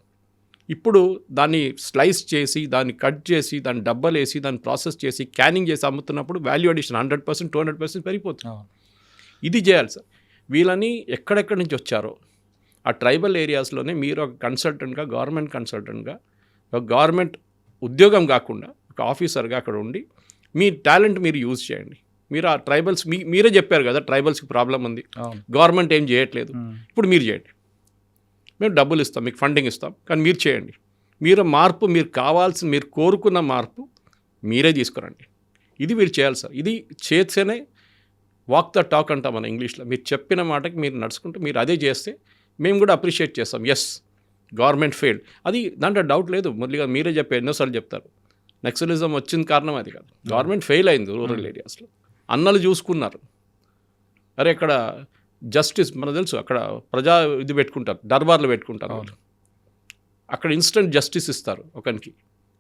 ఇప్పుడు దాన్ని స్లైస్ చేసి, దాన్ని కట్ చేసి, దాన్ని డబ్బలు వేసి, దాన్ని ప్రాసెస్ చేసి, క్యానింగ్ చేసి అమ్ముతున్నప్పుడు వాల్యూ అడిషన్ 100%, 200% పెరిగిపోతుంది. ఇది చేయాలి సార్. వీళ్ళని ఎక్కడెక్కడి నుంచి వచ్చారో ఆ ట్రైబల్ ఏరియాస్లోనే మీరు ఒక కన్సల్టెంట్గా, గవర్నమెంట్ కన్సల్టెంట్గా, ఒక గవర్నమెంట్ ఉద్యోగం కాకుండా ఒక ఆఫీసర్గా అక్కడ ఉండి మీ టాలెంట్ మీరు యూజ్ చేయండి. మీరు ఆ ట్రైబల్స్ మీరే చెప్పారు కదా, ట్రైబల్స్కి ప్రాబ్లం ఉంది, గవర్నమెంట్ ఏం చేయట్లేదు, ఇప్పుడు మీరు చేయండి, మేము డబ్బులు ఇస్తాం, మీకు ఫండింగ్ ఇస్తాం, కానీ మీరు చేయండి. మీరు కావాల్సిన, మీరు కోరుకున్న మార్పు మీరే తీసుకురండి. ఇది మీరు చేయాలి సార్. ఇది చేస్తేనే వాక్ ద టాక్ అంటాం మన ఇంగ్లీష్లో. మీరు చెప్పిన మాటకి మీరు నడుచుకుంటూ మీరు అదే చేస్తే మేము కూడా అప్రిషియేట్ చేస్తాం. ఎస్, గవర్నమెంట్ ఫెయిల్డ్, అది దాంట్లో డౌట్ లేదు. మురళిగా మీరే చెప్పారు, ఎన్నోసార్లు చెప్తారు, నక్సలిజం వచ్చిన కారణం అది కాదు, గవర్నమెంట్ ఫెయిల్ అయింది. రూరల్ ఏరియాస్లో అన్నలు చూసుకున్నారు. అరే ఇక్కడ జస్టిస్ మనకు తెలుసు, అక్కడ ప్రజా ఇది పెట్టుకుంటారు, దర్బార్లు పెట్టుకుంటారు. అక్కడ ఇన్స్టెంట్ జస్టిస్ ఇస్తారు ఒకరికి.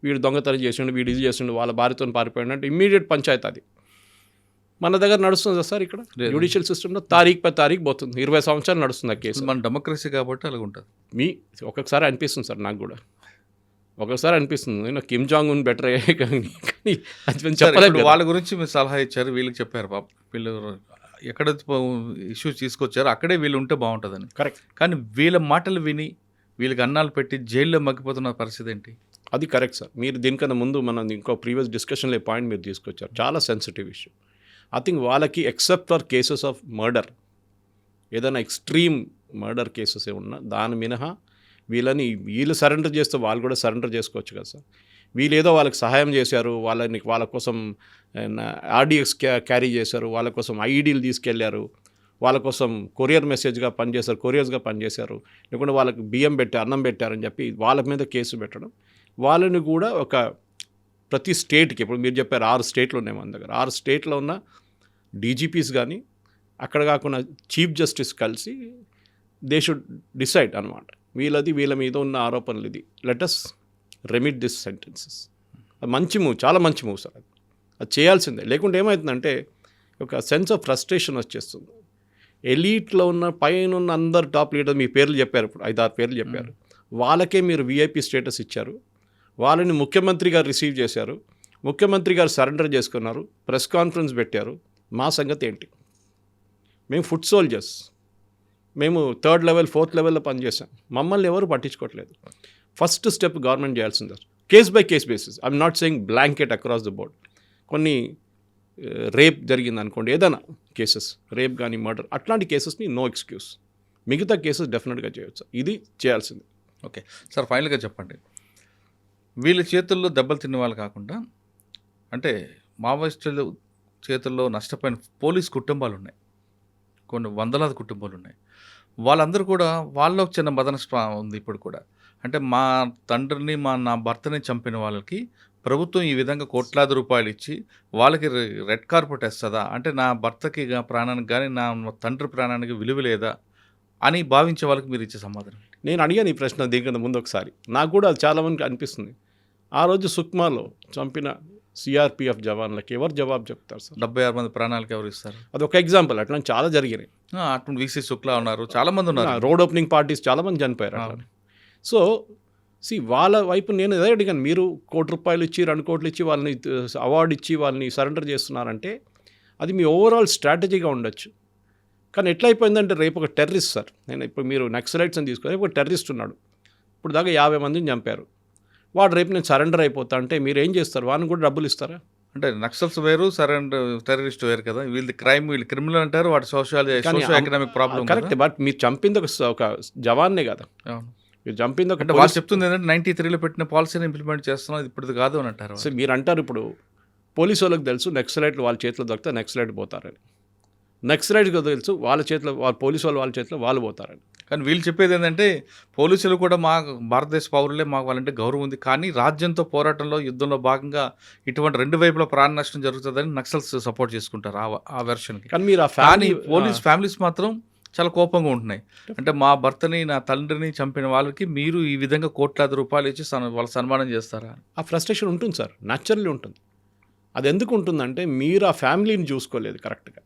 వీడు దొంగతనం చేసిండు, వీడు ఇది చేసిండు, వాళ్ళ భార్యతో పారిపోయిండు అంటే ఇమ్మీడియట్ పంచాయతీ. అది మన దగ్గర నడుస్తుంది సార్. ఇక్కడ జ్యుడిషియల్ సిస్టంలో తారీఖు పోతుంది, 20 సంవత్సరాలు నడుస్తుంది ఆ కేసు. మన డెమోక్రసీ కాబట్టి అలాగ ఉంటుంది. ఒక్కొక్కసారి అనిపిస్తుంది సార్, నాకు కూడా ఒకసారి అనిపిస్తుంది నేను కిమ్ జాంగ్ ఉన్ బెటర్ అయ్యే, కానీ చెప్పలేదు. వాళ్ళ గురించి మీరు సలహా ఇచ్చారు, వీళ్ళకి చెప్పారు, పాప వీళ్ళు ఎక్కడ ఇష్యూస్ తీసుకొచ్చారో అక్కడే వీళ్ళు ఉంటే బాగుంటుందని. కరెక్ట్. కానీ వీళ్ళ మాటలు విని వీళ్ళకి అన్నాలు పెట్టి జైల్లో మగ్గిపోతున్న పరిస్థితి ఏంటి? అది కరెక్ట్ సార్. మీరు దీనికన్నా ముందు మనం ఇంకో ప్రీవియస్ డిస్కషన్లో పాయింట్ మీరు తీసుకొచ్చారు, చాలా సెన్సిటివ్ ఇష్యూ. ఐ థింక్ వాళ్ళకి except for cases of murder, ఏదైనా ఎక్స్ట్రీమ్ మర్డర్ కేసెస్ ఉన్నా దాని మినహా వీళ్ళు సరెండర్ చేస్తే వాళ్ళు కూడా సరెండర్ చేసుకోవచ్చు కదా సార్. వీళ్ళు ఏదో వాళ్ళకి సహాయం చేశారు, వాళ్ళ కోసం ఆర్డిఎక్స్ క్యారీ చేశారు, వాళ్ళ కోసం ఐఈడీలు తీసుకెళ్లారు, వాళ్ళ కోసం కొరియర్స్గా పనిచేశారు, లేకుంటే వాళ్ళకి బియ్యం అన్నం పెట్టారని చెప్పి వాళ్ళ మీద కేసు పెట్టడం, వాళ్ళని కూడా ఒక ప్రతి స్టేట్కి, ఇప్పుడు మీరు చెప్పారు 6 స్టేట్లు ఉన్నాయి మన దగ్గర, 6 స్టేట్లో ఉన్న డీజీపీస్ కానీ అక్కడ కాకుండా చీఫ్ జస్టిస్ కలిసి దే షుడ్ డిసైడ్ అనమాట, వీళ్ళ మీద ఉన్న ఆరోపణలు ఇది, let us remit this sentences. అది మంచి మూవ్, చాలా మంచి మూవ్ సార్. అది చేయాల్సిందే. లేకుంటే ఏమవుతుందంటే ఒక సెన్స్ ఆఫ్ ఫ్రస్ట్రేషన్ వచ్చేస్తుంది. ఎలీట్లో ఉన్న పైన ఉన్న అందరు టాప్ లీడర్ మీ పేర్లు చెప్పారు, ఇప్పుడు 5-6 పేర్లు చెప్పారు, వాళ్ళకే మీరు విఐపి స్టేటస్ ఇచ్చారు, వాళ్ళని ముఖ్యమంత్రి గారు రిసీవ్ చేశారు, ముఖ్యమంత్రి గారు సరెండర్ చేసుకున్నారు, ప్రెస్ కాన్ఫరెన్స్ పెట్టారు. మా సంగతి ఏంటి? మేము ఫుట్ సోల్జర్స్, మేము 3rd లెవెల్ 4th లెవెల్లో పనిచేసాం, మమ్మల్ని ఎవరు పట్టించుకోవట్లేదు. ఫస్ట్ స్టెప్ గవర్నమెంట్ చేయాల్సింది case by case basis. I'm not saying blanket across the board. కొన్ని రేప్ జరిగింది అనుకోండి, ఏదైనా కేసెస్, రేప్ కానీ మర్డర్, అట్లాంటి కేసెస్ని నో ఎక్స్క్యూస్, మిగతా కేసెస్ డెఫినెట్గా చేయవచ్చు. ఇది చేయాల్సింది. ఓకే సార్, ఫైనల్గా చెప్పండి, వీళ్ళ చేతుల్లో దెబ్బలు తిన్న వాళ్ళు కాకుండా, అంటే మావోయిస్టుల చేతుల్లో నష్టపోయిన పోలీస్ కుటుంబాలు ఉన్నాయి, కొన్ని వందలాది కుటుంబాలు ఉన్నాయి. వాళ్ళందరూ కూడా వాళ్ళలో చిన్న మదనస్పృహ ఉంది ఇప్పుడు కూడా. అంటే మా తండ్రిని నా భర్తని చంపిన వాళ్ళకి ప్రభుత్వం ఈ విధంగా కోట్లాది రూపాయలు ఇచ్చి వాళ్ళకి రెడ్ కార్పెట్ వేస్తుందా, అంటే నా భర్తకి ప్రాణానికి కానీ నా తండ్రి ప్రాణానికి విలువ లేదా అని భావించే వాళ్ళకి మీరు ఇచ్చే సమాధానం? నేను అడిగాను ఈ ప్రశ్న దీనికన్నా ముందు ఒకసారి, నాకు కూడా అది చాలామందికి అనిపిస్తుంది. ఆ రోజు సుక్మాలో చంపిన సిఆర్పిఎఫ్ జవాన్లకి ఎవరు జవాబు చెప్తారు సార్? 76 మంది ప్రాణాలకు ఎవరు ఇస్తారు? అది ఒక ఎగ్జాంపుల్, అట్లా చాలా జరిగినాయి. అటు వీసీ శుక్లా ఉన్నారు, చాలామంది ఉన్నారు, రోడ్ ఓపెనింగ్ పార్టీస్ చాలామంది చనిపోయారు అట్లా. సో వాళ్ళ వైపు నేను అదే అడిగాను, మీరు ₹1 కోటి ఇచ్చి 2 కోట్లు ఇచ్చి వాళ్ళని అవార్డు ఇచ్చి వాళ్ళని సరెండర్ చేస్తున్నారంటే అది మీ ఓవరాల్ స్ట్రాటజీగా ఉండొచ్చు. కానీ ఎట్లయిపోయిందంటే రేపు ఒక టెర్రరిస్ట్ సార్, నేను ఇప్పుడు మీరు నక్సలైట్స్ అని తీసుకొని ఒక టెర్రరిస్ట్ ఉన్నాడు, ఇప్పుడు దాకా 50 మందిని చంపారు, వాడు రేపు నేను సరెండర్ అయిపోతా అంటే మీరు ఏం చేస్తారు? వాడిని కూడా డబ్బులు ఇస్తారా? అంటే నక్సల్స్ వేరు, సరెండర్ టెర్రరిస్ట్ వేరు కదా. వీళ్ళది క్రైమ్, వీళ్ళు క్రిమినల్ అంటారు, వాటి socio economic problem. Correct, but మీరు చంపింది ఒక జవాన్నే కదా, మీరు చంపింది ఒక. వాళ్ళు చెప్తుంది ఏంటంటే 93లో పెట్టిన పాలసీని ఇంప్లిమెంట్ చేస్తున్నాం, ఇప్పుడు కాదు అని అంటారు. సో మీరు అంటారు ఇప్పుడు పోలీసు వాళ్ళకి తెలుసు నక్సలైట్లు వాళ్ళ చేతిలో దొరికితే నక్సలైట్ పోతారని, నక్సలైట్కి తెలుసు వాళ్ళ చేతిలో పోలీసు వాళ్ళ చేతిలో వాళ్ళు పోతారని. కానీ వీళ్ళు చెప్పేది ఏంటంటే పోలీసులు కూడా మా భారతదేశ పౌరులే, మాకు వాళ్ళంటే గౌరవం ఉంది, కానీ రాజ్యంతో పోరాటంలో యుద్ధంలో భాగంగా ఇటువంటి 2 వైపుల ప్రాణ నష్టం జరుగుతుందని నక్సల్స్ సపోర్ట్ చేసుకుంటారు ఆ వెర్షన్కి. కానీ మీరు కానీ పోలీస్ ఫ్యామిలీస్ మాత్రం చాలా కోపంగా ఉంటున్నాయి. అంటే మా భర్తని నా తండ్రిని చంపిన వాళ్ళకి మీరు ఈ విధంగా కోట్లాది రూపాయలు ఇచ్చి వాళ్ళ సన్మానం చేస్తారా? ఆ ఫ్రస్ట్రేషన్ ఉంటుంది సార్, న్యాచురల్లీ ఉంటుంది. అది ఎందుకు ఉంటుందంటే మీరు ఆ ఫ్యామిలీని చూసుకోలేదు కరెక్ట్గా,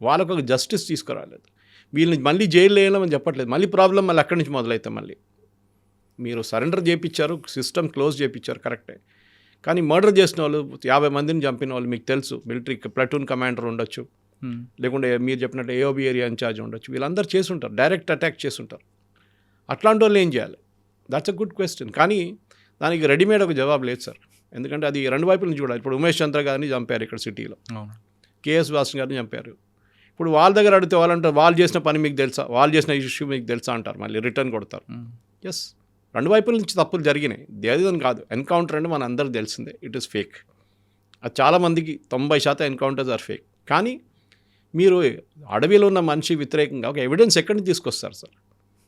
వాళ్ళకు ఒక జస్టిస్ తీసుకురాలేదు, వీళ్ళని మళ్ళీ జైలు వేయాలని చెప్పట్లేదు, మళ్ళీ ప్రాబ్లం మళ్ళీ అక్కడి నుంచి మొదలైతే మళ్ళీ మీరు సరెండర్ చేయించారు, సిస్టమ్ క్లోజ్ చేయించారు కరెక్టే, కానీ మర్డర్ చేసిన వాళ్ళు 50 మందిని చంపిన వాళ్ళు మీకు తెలుసు, మిలిటరీ ప్లటూన్ కమాండర్ ఉండొచ్చు, లేకుంటే మీరు చెప్పినట్టు ఏఓబి ఏరియా ఇన్ఛార్జ్ ఉండొచ్చు, వీళ్ళందరూ చేసుంటారు, డైరెక్ట్ అటాక్ చేసుంటారు. అట్లాంటి వాళ్ళు ఏం చేయాలి? That's a good question. కానీ దానికి రెడీమేడ్ ఒక జవాబు లేదు సార్, ఎందుకంటే అది 2 వైపుల నుంచి చూడాలి. ఇప్పుడు ఉమేష్ చంద్ర గారిని చంపారు ఇక్కడ సిటీలో, కేఎస్ వాసన్ గారిని చంపారు. ఇప్పుడు వాళ్ళ దగ్గర అడిగితే వాళ్ళంటారు వాళ్ళు చేసిన పని మీకు తెలుసా, వాళ్ళు చేసిన ఇష్యూ మీకు తెలుసా అంటారు, మళ్ళీ రిటర్న్ కొడతారు. ఎస్, 2 వైపుల నుంచి తప్పులు జరిగినాయి, దేదని కాదు. ఎన్కౌంటర్ అంటే మన అందరూ తెలిసిందే, ఇట్ ఈస్ ఫేక్. అది చాలామందికి 90% ఎన్కౌంటర్స్ ఆర్ ఫేక్. కానీ మీరు అడవిలో ఉన్న మనిషి వ్యతిరేకంగా ఒక ఎవిడెన్స్ ఎక్కడి నుంచి తీసుకొస్తారు సార్?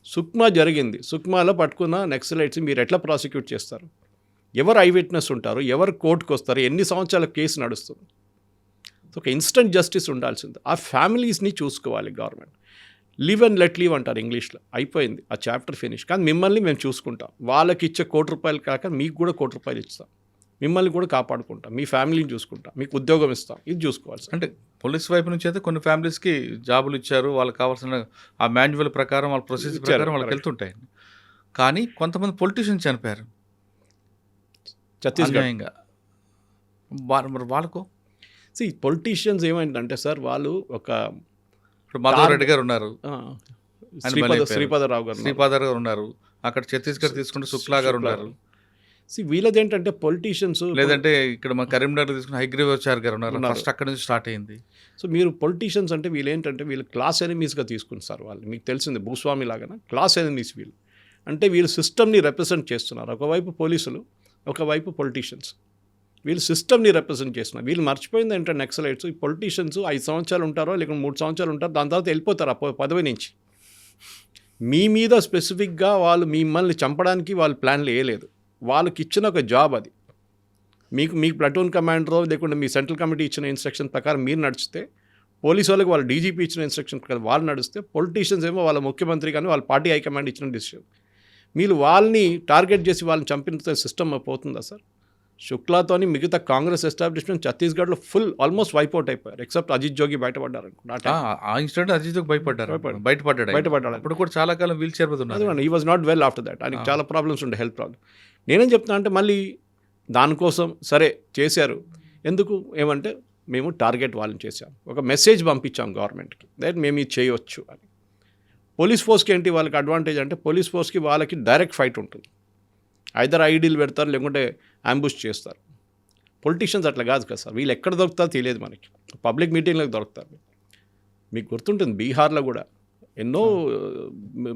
సుక్మా జరిగింది, సుక్మాలో పట్టుకున్న నక్సలైట్స్ మీరు ఎట్లా ప్రాసిక్యూట్ చేస్తారు? ఎవరు ఐ విట్నెస్ ఉంటారు, ఎవరు కోర్టుకు వస్తారు, ఎన్ని సంవత్సరాల కేసు నడుస్తుంది? ఒక ఇన్స్టెంట్ జస్టిస్ ఉండాల్సింది. ఆ ఫ్యామిలీస్ని చూసుకోవాలి government. Live and let live అంటారు ఇంగ్లీష్లో, అయిపోయింది ఆ చాప్టర్ ఫినిష్. కానీ మిమ్మల్ని మేము చూసుకుంటాం, వాళ్ళకి ఇచ్చే ₹1 కోటి కాక మీకు కూడా ₹1 ఇస్తాం, మిమ్మల్ని కూడా కాపాడుకుంటాం, మీ ఫ్యామిలీని చూసుకుంటాం, మీకు ఉద్యోగం ఇస్తాం, ఇది చూసుకోవాలి. అంటే పోలీస్ వైపు నుంచి అయితే కొన్ని ఫ్యామిలీస్కి జాబులు ఇచ్చారు, వాళ్ళకి కావాల్సిన ఆ మాన్యువల్ ప్రకారం వాళ్ళ ప్రొసీజర్ ప్రకారం వాళ్ళకి వెళ్తుంటాయి. కానీ కొంతమంది పొలిటీషియన్స్ చనిపోయారు ఛత్తీస్గఢ్గా, మరి వాళ్ళకు పొలిటీషియన్స్ ఏమైందంటే సార్, వాళ్ళు ఒక ఇప్పుడు మాధవ్ రెడ్డి గారు ఉన్నారు, శ్రీపాదరావు గారు ఉన్నారు, అక్కడ ఛత్తీస్గఢ్ తీసుకుంటే శుక్లా గారు ఉన్నారు. వీళ్ళది ఏంటంటే పొలిటీషియన్స్, లేదంటే ఇక్కడ మన కరీంనగర్ తీసుకున్న హైగ్రీవాచార్య గారు ఉన్నారు, ఉన్నారు. ఫస్ట్ అక్కడ నుంచి స్టార్ట్ అయింది. సో మీరు పొలిటీషియన్స్ అంటే వీళ్ళు ఏంటంటే వీళ్ళు క్లాస్ ఎనిమీస్గా తీసుకుంటారు. వాళ్ళు మీకు తెలిసింది భూస్వామి లాగానే క్లాస్ ఎనిమీస్ వీళ్ళు. అంటే వీళ్ళు సిస్టమ్ని రిప్రజెంట్ చేస్తున్నారు. ఒకవైపు పోలీసులు, ఒకవైపు పొలిటీషియన్స్. వీళ్ళు సిస్టమ్ని రిప్రజెంట్ చేస్తున్నారు. వీళ్ళు మర్చిపోయింది ఏంటంటే నక్సలైట్స్, ఈ పొలిటీషియన్స్ 5 సంవత్సరాలు ఉంటారో లేకుంటే 3 సంవత్సరాలు ఉంటారో, దాని తర్వాత వెళ్ళిపోతారు ఆ పదవి నుంచి. మీ మీద స్పెసిఫిక్గా వాళ్ళు మిమ్మల్ని చంపడానికి వాళ్ళు ప్లాన్లు వేయలేదు. వాళ్ళకి ఇచ్చిన ఒక జాబ్ అది. మీకు ప్లటూన్ కమాండరో లేకుంటే మీ సెంట్రల్ కమిటీ ఇచ్చిన ఇన్స్ట్రక్షన్ ప్రకారం మీరు నడిస్తే, పోలీసు వాళ్ళకి వాళ్ళ డీజీపీ ఇచ్చిన ఇన్స్ట్రక్షన్ ప్రకారం వాళ్ళు నడిస్తే, పొలిటీషియన్స్ ఏమో వాళ్ళ ముఖ్యమంత్రి కానీ వాళ్ళ పార్టీ హైకమాండ్ ఇచ్చిన డిసిషన్. మీరు వాళ్ళని టార్గెట్ చేసి వాళ్ళని చంపిన సిస్టమ్ పోతుందా సార్? శుక్లాతోని మిగతా కాంగ్రెస్ ఎస్టాబ్లిష్మెంట్ ఛత్తీస్గఢ్లో ఆల్మోస్ట్ వైప్అవుట్ అయిపోయారు. ఎక్సెప్ట్ అజిత్ జోగి బయటపడ్డారు అనుకుంటా. ఆ ఇన్సిడెంట్ అజిత్ బయటపడ్డాడు. అప్పుడు కూడా చాలా కాలం వీల్ చైర్ మీద ఉన్నారు. He was not well after that. ఆయనకి చాలా ప్రాబ్లమ్స్ ఉండే, హెల్త్ ప్రాబ్లమ్. నేనేం చెప్తున్నా అంటే మళ్ళీ దానికోసం సరే చేశారు. ఎందుకు ఏమంటే మేము టార్గెట్ వాళ్ళని చేశాం, ఒక మెసేజ్ పంపించాం గవర్నమెంట్కి దట్ మేము ఇది చేయవచ్చు అని. పోలీస్ ఫోర్స్కి ఏంటి వాళ్ళకి అడ్వాంటేజ్ అంటే, పోలీస్ ఫోర్స్కి వాళ్ళకి డైరెక్ట్ ఫైట్ ఉంటుంది. ఐదర్ ఐడీలు పెడతారు లేకుంటే అంబుష్ చేస్తారు. పొలిటీషియన్స్ అట్లా కాదు కదా సార్. వీళ్ళు ఎక్కడ దొరుకుతారో తెలియదు మనకి. పబ్లిక్ మీటింగ్లకు దొరుకుతారు. మీకు గుర్తుంటుంది బీహార్లో కూడా ఎన్నో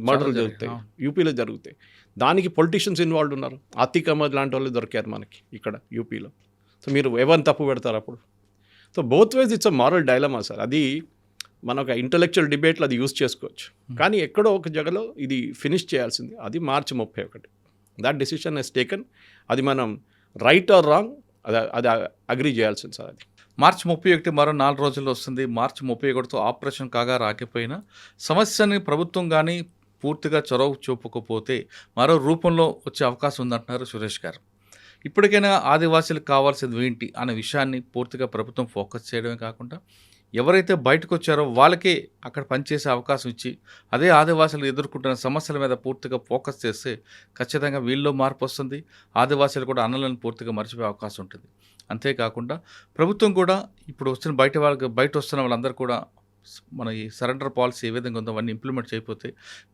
మర్డర్లు జరుగుతాయి, యూపీలో జరుగుతాయి. దానికి పొలిటీషియన్స్ ఇన్వాల్వ్ ఉన్నారు. ఆతిక్ అహ్మద్ లాంటి వాళ్ళు దొరికారు మనకి ఇక్కడ యూపీలో. సో మీరు ఎవరిని తప్పు పెడతారు అప్పుడు? So both wise it's a moral dilemma sir. అది మన ఒక ఇంటలెక్చువల్ డిబేట్లో అది యూజ్ చేసుకోవచ్చు. కానీ ఎక్కడో ఒక జగలో ఇది ఫినిష్ చేయాల్సింది. అది March 31. That decision he's taken. అది మనం రైట్ ఆర్ రాంగ్ అది అగ్రీ చేయాల్సింది సార్. అది మార్చి 31 మరో 4 రోజుల్లో వస్తుంది. మార్చి 31తో ఆపరేషన్ కాగా రాకపోయినా సమస్యని ప్రభుత్వం కానీ పూర్తిగా చొరవ చూపకపోతే మరో రూపంలో వచ్చే అవకాశం ఉందంటున్నారు సురేష్ గారు. ఇప్పటికైనా ఆదివాసీలకు కావాల్సింది ఏంటి అనే విషయాన్ని పూర్తిగా ప్రభుత్వం ఫోకస్ చేయడమే కాకుండా, ఎవరైతే బయటకు వచ్చారో వాళ్ళకే అక్కడ పనిచేసే అవకాశం ఇచ్చి, అదే ఆదివాసులు ఎదుర్కొంటున్న సమస్యల మీద పూర్తిగా ఫోకస్ చేస్తే ఖచ్చితంగా వీళ్ళలో మార్పు వస్తుంది. ఆదివాసీలు కూడా అన్నలను పూర్తిగా మర్చిపోయే అవకాశం ఉంటుంది. అంతేకాకుండా ప్రభుత్వం కూడా ఇప్పుడు వచ్చిన బయట వస్తున్న వాళ్ళందరూ కూడా మన ఈ సరెండర్ పాలసీ ఏ విధంగా ఉందో అవన్నీ ఇంప్లిమెంట్ చేయకపోతే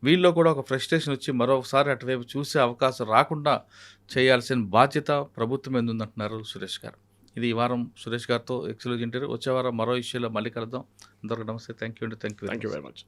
వీళ్ళలో కూడా ఒక ఫ్రస్ట్రేషన్ వచ్చి మరోసారి అటువైపు చూసే అవకాశం రాకుండా చేయాల్సిన బాధ్యత ప్రభుత్వం మీద ఉందంటున్నారు సురేష్ గారు. ఇది ఈ వారం సురేష్ గారితో ఎక్స్క్లూజివ్ ఇంటర్వ్యూ. వచ్చే వారం మరో ఇష్యూలో మళ్ళీ కలుద్దాం. అందరికీ నమస్తే. థ్యాంక్ యూ అండి. Thank you very much.